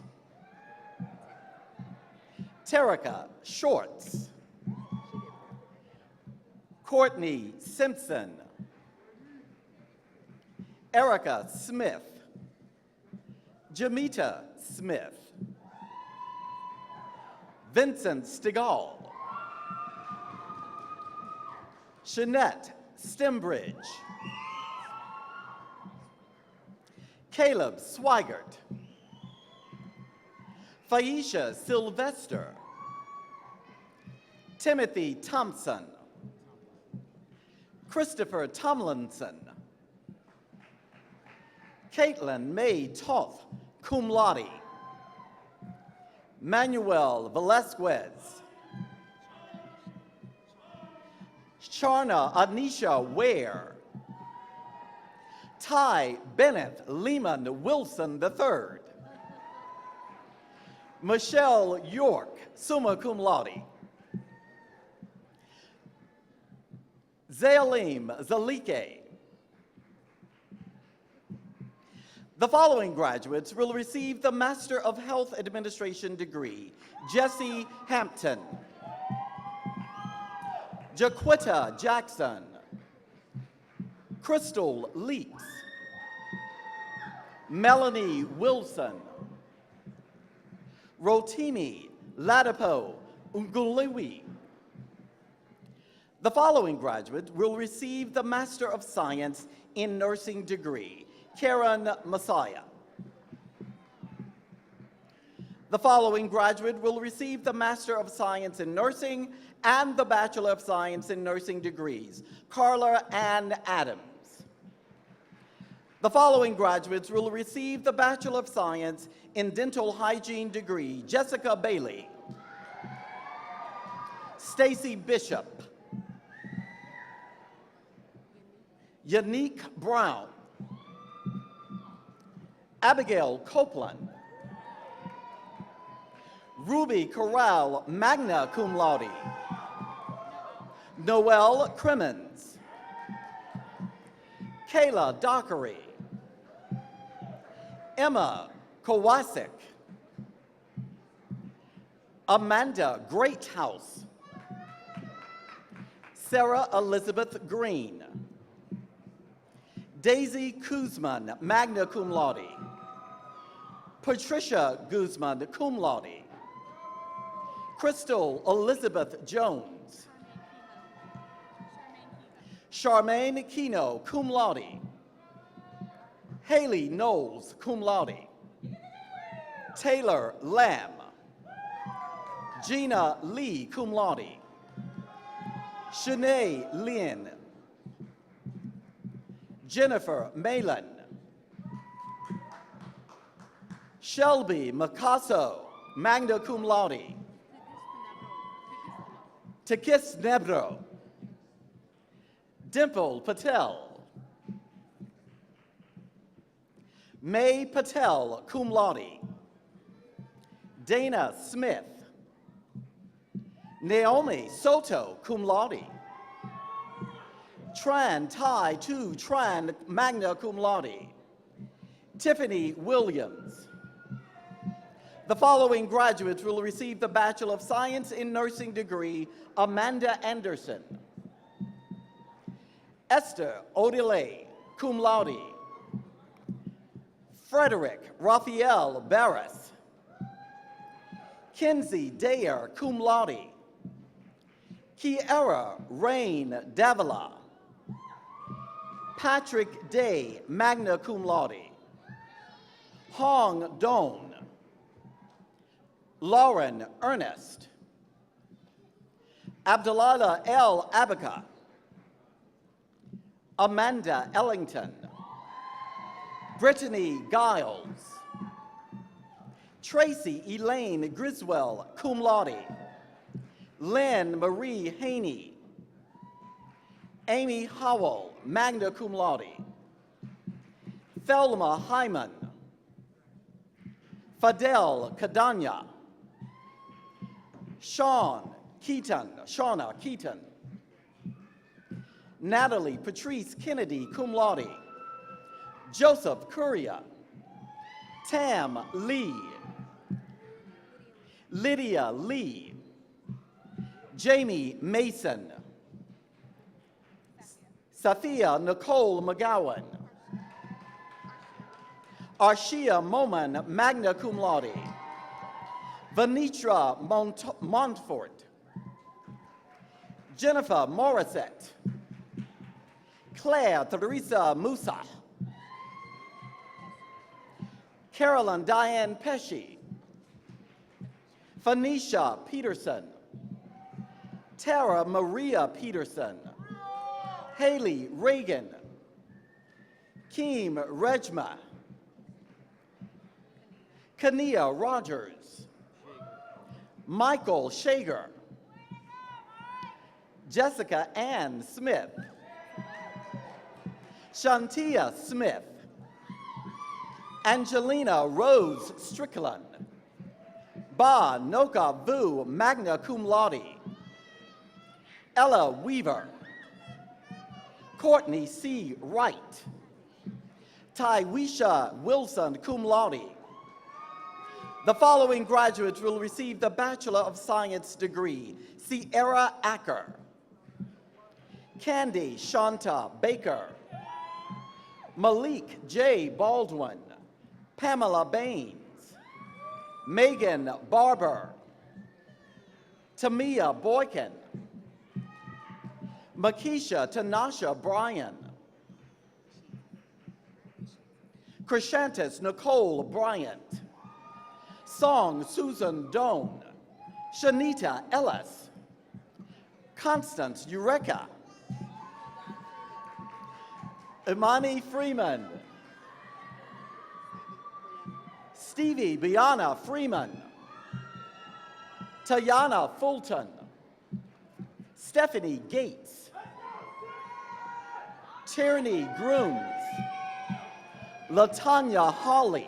Terica Shorts. Courtney Simpson. Erica Smith. Jamita Smith. Vincent Stigall. Shanette Stembridge. Caleb Swigert. Phaisha Sylvester. Timothy Thompson. Christopher Tomlinson. Caitlin May Toth, cum laude. Manuel Velasquez. Charna Anisha Ware. Ty Bennett Lehman Wilson III. Michelle York, summa cum laude. Zalim Zalike. The following graduates will receive the Master of Health Administration degree. Jesse Hampton. Jaquita Jackson. Crystal Leaks. Melanie Wilson. Rotimi Ladipo Unguliwi. The following graduate will receive the Master of Science in Nursing degree. Karen Messiah. The following graduate will receive the Master of Science in Nursing and the Bachelor of Science in Nursing degrees. Carla Ann Adams. The following graduates will receive the Bachelor of Science in Dental Hygiene degree. Jessica Bailey. Stacy Bishop. Unique Brown. Abigail Copeland. Ruby Corral, magna cum laude. Noelle Crimmins. Kayla Dockery. Emma Kowasik. Amanda Greathouse. Sarah Elizabeth Green. Daisy Kuzman, magna cum laude. Patricia Guzman, cum laude. Crystal Elizabeth Jones. Charmaine Kino, cum laude. Haley Knowles, cum laude. Taylor Lamb. Gina Lee, cum laude. Shanae Lynn. Jennifer Malin. Shelby Macasso, magna cum laude. Takis Nebro. Dimple Patel. May Patel, cum laude. Dana Smith. Naomi Soto, cum laude. Tran Tai Tu Tran, magna cum laude. Tiffany Williams. The following graduates will receive the Bachelor of Science in Nursing degree. Amanda Anderson. Esther Odile, cum laude. Frederick Raphael Barris. Kinsey Dayer, cum laude. Kiera Rain Davila. Patrick Day, magna cum laude. Hong Don. Lauren Ernest. Abdullah El Abaca. Amanda Ellington. Brittany Giles. Tracy Elaine Griswell, cum laude. Lynn Marie Haney. Amy Howell, magna cum laude. Thelma Hyman. Fadel Cadanya. Shauna Keaton. Natalie Patrice Kennedy, cum laude. Joseph Curia. Tam Lee. Lydia Lee. Jamie Mason. Safia Nicole McGowan. Arshia Moman, magna cum laude. Venitra Montfort. Jennifer Morissette. Claire Teresa Musa. Carolyn Diane Pesci. Phoenicia Peterson. Tara Maria Peterson. Haley Reagan. Keem Rejma. Kania Rogers. Michael Shager. Jessica Ann Smith. Shantia Smith. Angelina Rose Strickland. Ba Noka Vu, magna cum laude. Ella Weaver. Courtney C. Wright. Tywisha Wilson, cum laude. The following graduates will receive the Bachelor of Science degree. Sierra Acker. Candy Shanta Baker. Malik J. Baldwin. Pamela Baines. Megan Barber. Tamia Boykin. Makisha Tanasha Bryan. Krishantis Nicole Bryant. Song Susan Doan. Shanita Ellis. Constance Eureka. Imani Freeman. Stevie Biana Freeman. Tayana Fulton. Stephanie Gates. Tierney Grooms. Latanya Hawley.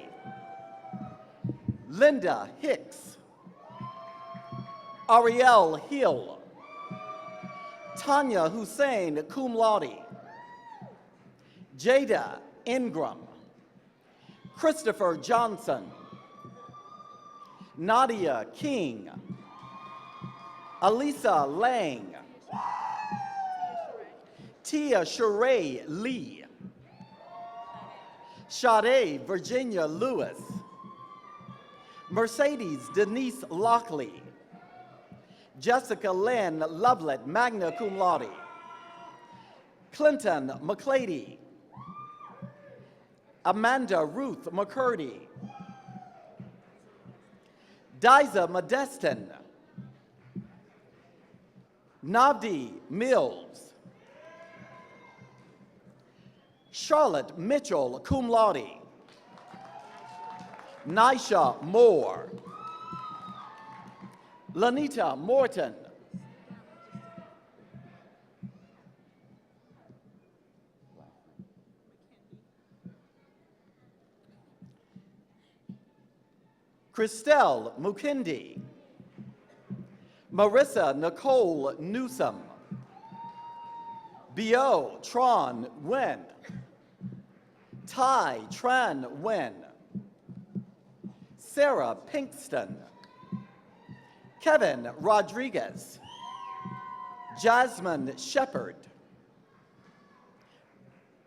Linda Hicks. Ariel Hill. Tanya Hussein, cum laude. Jada Ingram. Christopher Johnson. Nadia King. Alisa Lang. Tia Sheree Lee. Sade Virginia Lewis. Mercedes Denise Lockley. Jessica Lynn Lovelet, magna cum laude. Clinton McClady. Amanda Ruth McCurdy. Diza Modestin. Navdi Mills. Charlotte Mitchell, cum laude. Nisha Moore. Lanita Morton. Christelle Mukindi. Marissa Nicole Newsom. Bio Tron Wen. Tai Tran Wen. Sarah Pinkston. Kevin Rodriguez. Jasmine Shepard.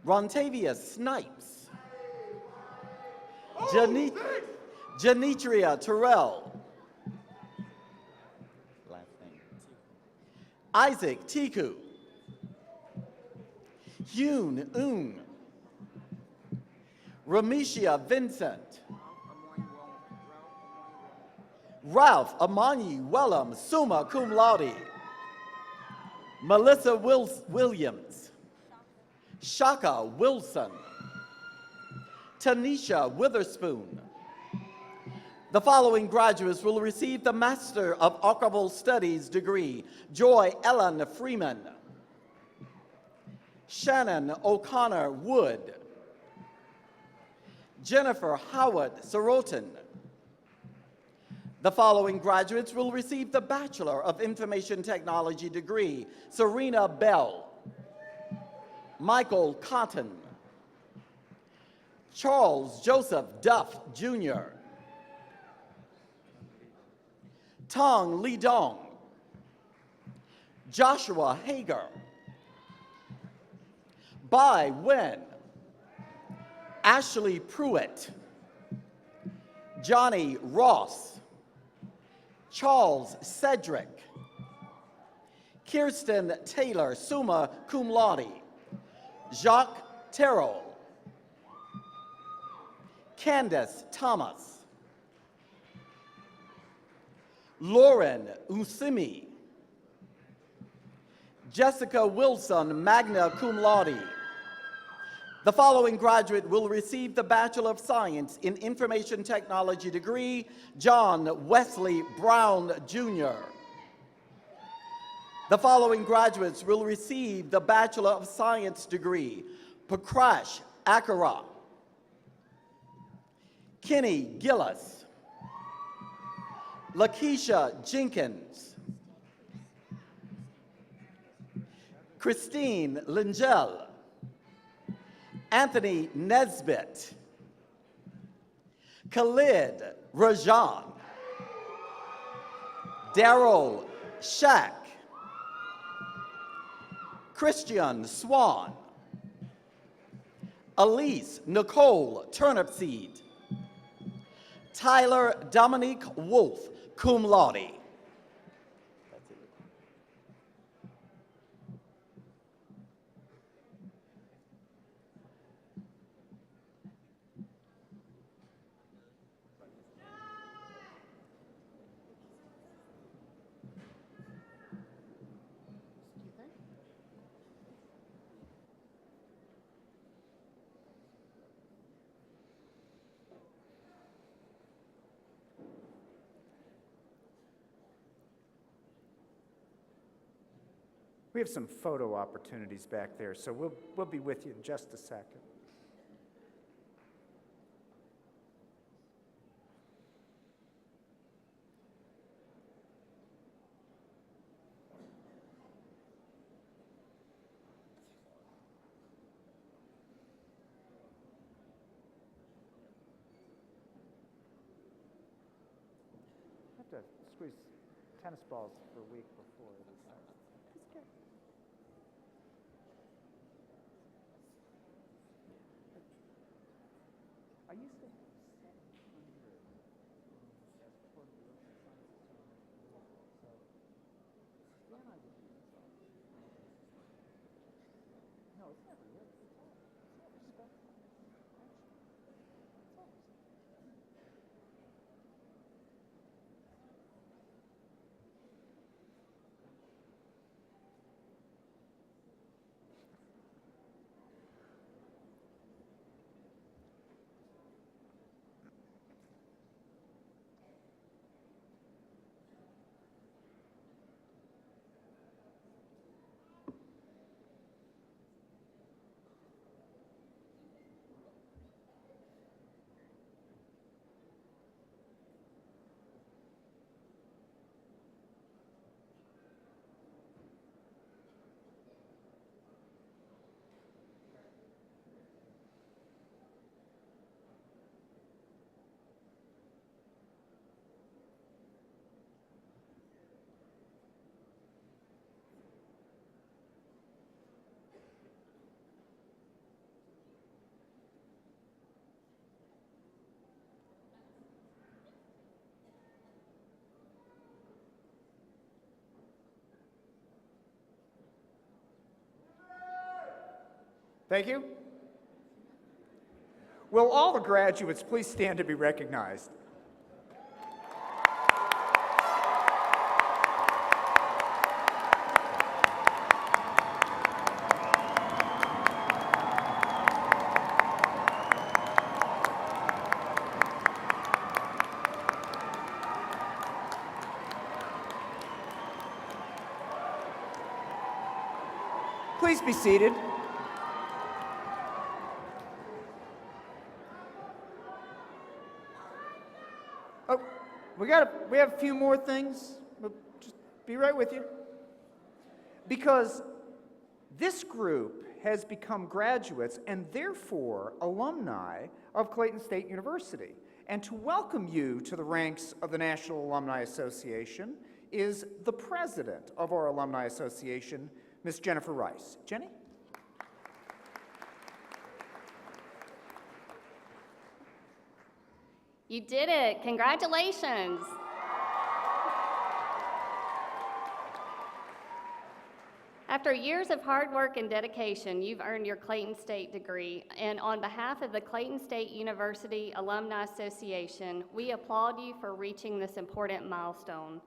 Rontavia Snipes. Janitria Terrell. Last name. Isaac Tiku. Hyun Un. Ramisha Vincent. Ralph Amani Wellum, summa cum laude. Melissa Williams. Shaka Wilson. Tanisha Witherspoon. The following graduates will receive the Master of Archival Studies degree. Joy Ellen Freeman. Shannon O'Connor Wood. Jennifer Howard Sorotin. The following graduates will receive the Bachelor of Information Technology degree. Serena Bell. Michael Cotton, Charles Joseph Duff, Jr., Tong Li Dong, Joshua Hager, Bai Wen, Ashley Pruitt, Johnny Ross, Charles Cedric, Kirsten Taylor, summa cum laude, Jacques Terrell, Candace Thomas, Lauren Usimi, Jessica Wilson, magna cum laude. The following graduate will receive the Bachelor of Science in Information Technology degree, John Wesley Brown, Jr. The following graduates will receive the Bachelor of Science degree, Pakrash Akara, Kenny Gillis, Lakeisha Jenkins, Christine Lingel, Anthony Nesbitt, Khalid Rajan, Daryl Shack, Christian Swan, Elise Nicole Turnipseed, Tyler Dominique Wolf, cum laude. We have some photo opportunities back there, so we'll be with you in just a second. I have to squeeze tennis balls for a week before it starts. I used to have 700 as part of the Ocean Sciences Tournament. So then I would do this all. No, it's never really. It's all respectful. It's all respectful. Thank you. Will all the graduates please stand to be recognized? Please be seated. Oh, we have a few more things. We'll just be right with you. Because this group has become graduates and therefore alumni of Clayton State University. And to welcome you to the ranks of the National Alumni Association is the president of our Alumni Association, Ms. Jennifer Rice. Jenny? You did it. Congratulations. After years of hard work and dedication, you've earned your Clayton State degree, and on behalf of the Clayton State University Alumni Association, we applaud you for reaching this important milestone.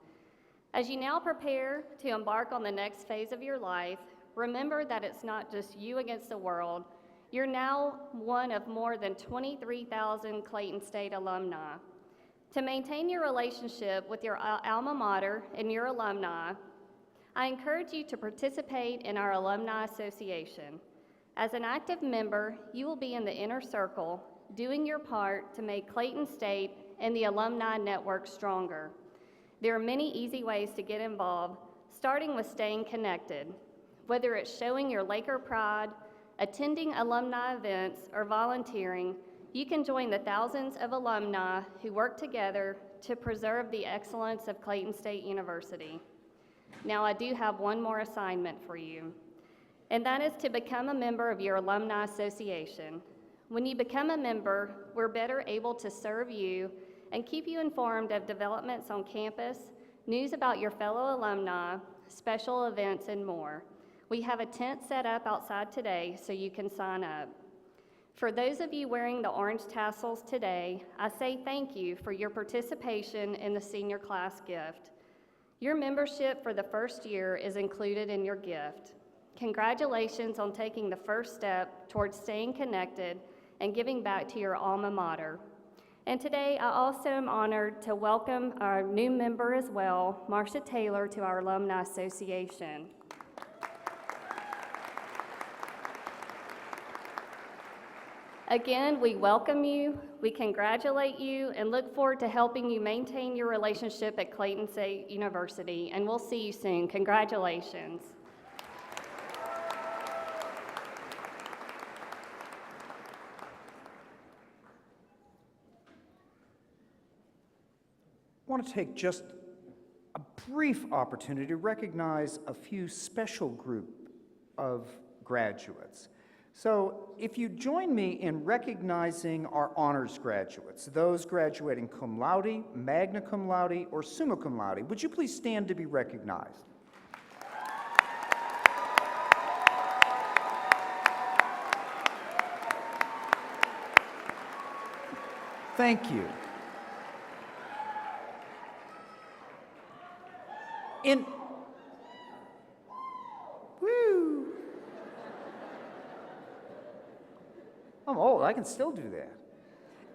As you now prepare to embark on the next phase of your life, remember that it's not just you against the world. You're now one of more than 23,000 Clayton State alumni. To maintain your relationship with your alma mater and your alumni, I encourage you to participate in our Alumni Association. As an active member, you will be in the inner circle, doing your part to make Clayton State and the alumni network stronger. There are many easy ways to get involved, starting with staying connected. Whether it's showing your Laker pride, attending alumni events, or volunteering, you can join the thousands of alumni who work together to preserve the excellence of Clayton State University. Now, I do have one more assignment for you, and that is to become a member of your Alumni Association. When you become a member, we're better able to serve you and keep you informed of developments on campus, news about your fellow alumni, special events, and more. We have a tent set up outside today so you can sign up. For those of you wearing the orange tassels today, I say thank you for your participation in the senior class gift. Your membership for the first year is included in your gift. Congratulations on taking the first step towards staying connected and giving back to your alma mater. And today, I also am honored to welcome our new member as well, Marcia Taylor, to our Alumni Association. Again, we welcome you, we congratulate you, and look forward to helping you maintain your relationship at Clayton State University, and we'll see you soon. Congratulations. I want to take just a brief opportunity to recognize a few special group of graduates. So if you join me in recognizing our honors graduates, those graduating cum laude, magna cum laude, or summa cum laude, would you please stand to be recognized? Thank you. I'm old, I can still do that.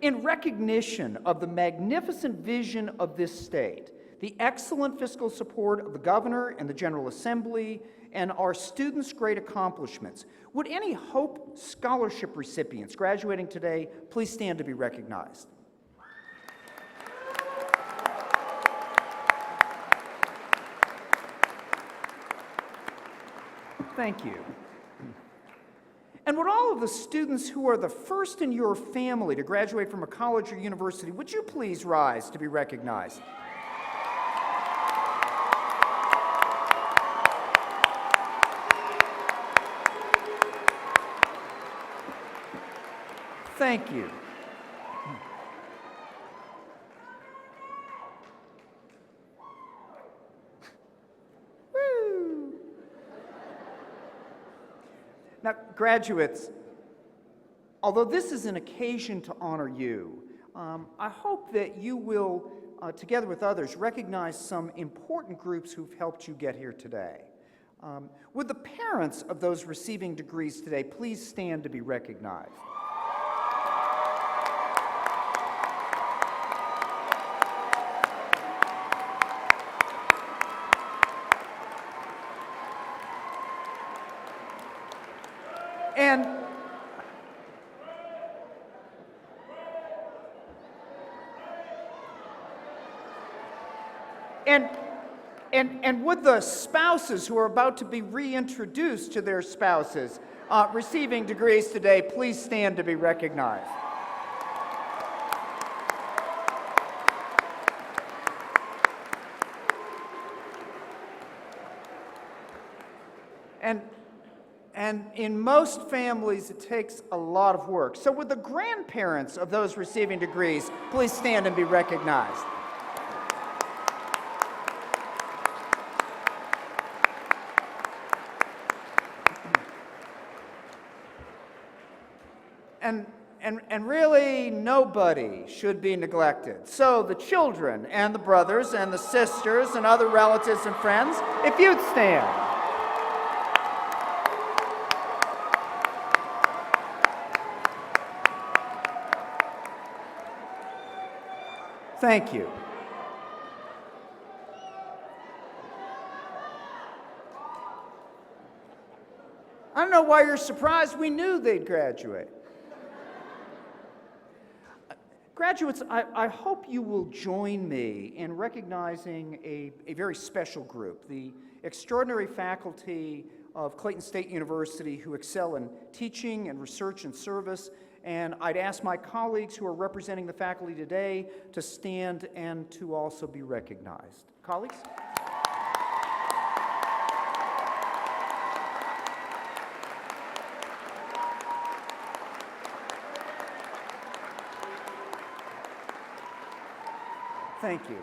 In recognition of the magnificent vision of this state, the excellent fiscal support of the Governor and the General Assembly, and our students' great accomplishments, would any Hope Scholarship recipients graduating today please stand to be recognized? Thank you. And would all of the students who are the first in your family to graduate from a college or university, would you please rise to be recognized? Thank you. Now, graduates, although this is an occasion to honor you, I hope that you will, together with others, recognize some important groups who've helped you get here today. Would the parents of those receiving degrees today please stand to be recognized? And would the spouses who are about to be reintroduced to their spouses receiving degrees today please stand to be recognized? And in most families, it takes a lot of work. So would the grandparents of those receiving degrees please stand and be recognized? And really, nobody should be neglected. So the children and the brothers and the sisters and other relatives and friends, if you'd stand. Thank you. I don't know why you're surprised. We knew they'd graduate. Graduates, I hope you will join me in recognizing a very special group, the extraordinary faculty of Clayton State University who excel in teaching and research and service. And I'd ask my colleagues who are representing the faculty today to stand and to also be recognized. Colleagues? Thank you.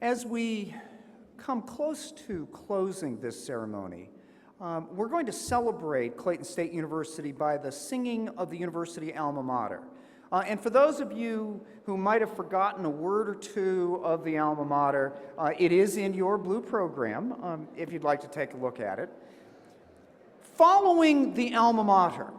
As we come close to closing this ceremony, we're going to celebrate Clayton State University by the singing of the university alma mater. And for those of you who might have forgotten a word or two of the alma mater, it is in your blue program, if you'd like to take a look at it. Following the alma mater,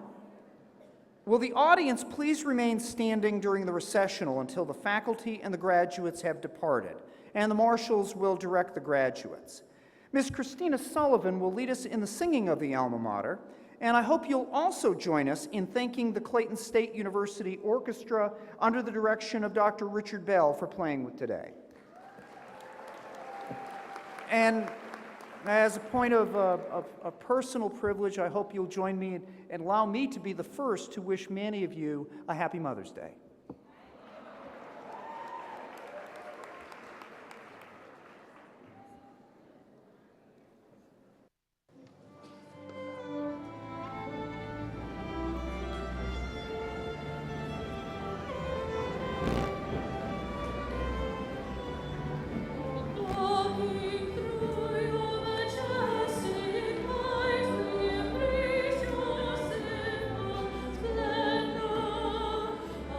will the audience please remain standing during the recessional until the faculty and the graduates have departed, and the marshals will direct the graduates. Ms. Christina Sullivan will lead us in the singing of the alma mater, and I hope you'll also join us in thanking the Clayton State University Orchestra under the direction of Dr. Richard Bell for playing with today. And as a point of personal privilege, I hope you'll join me and allow me to be the first to wish many of you a happy Mother's Day.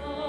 Splendor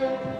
Congratulations.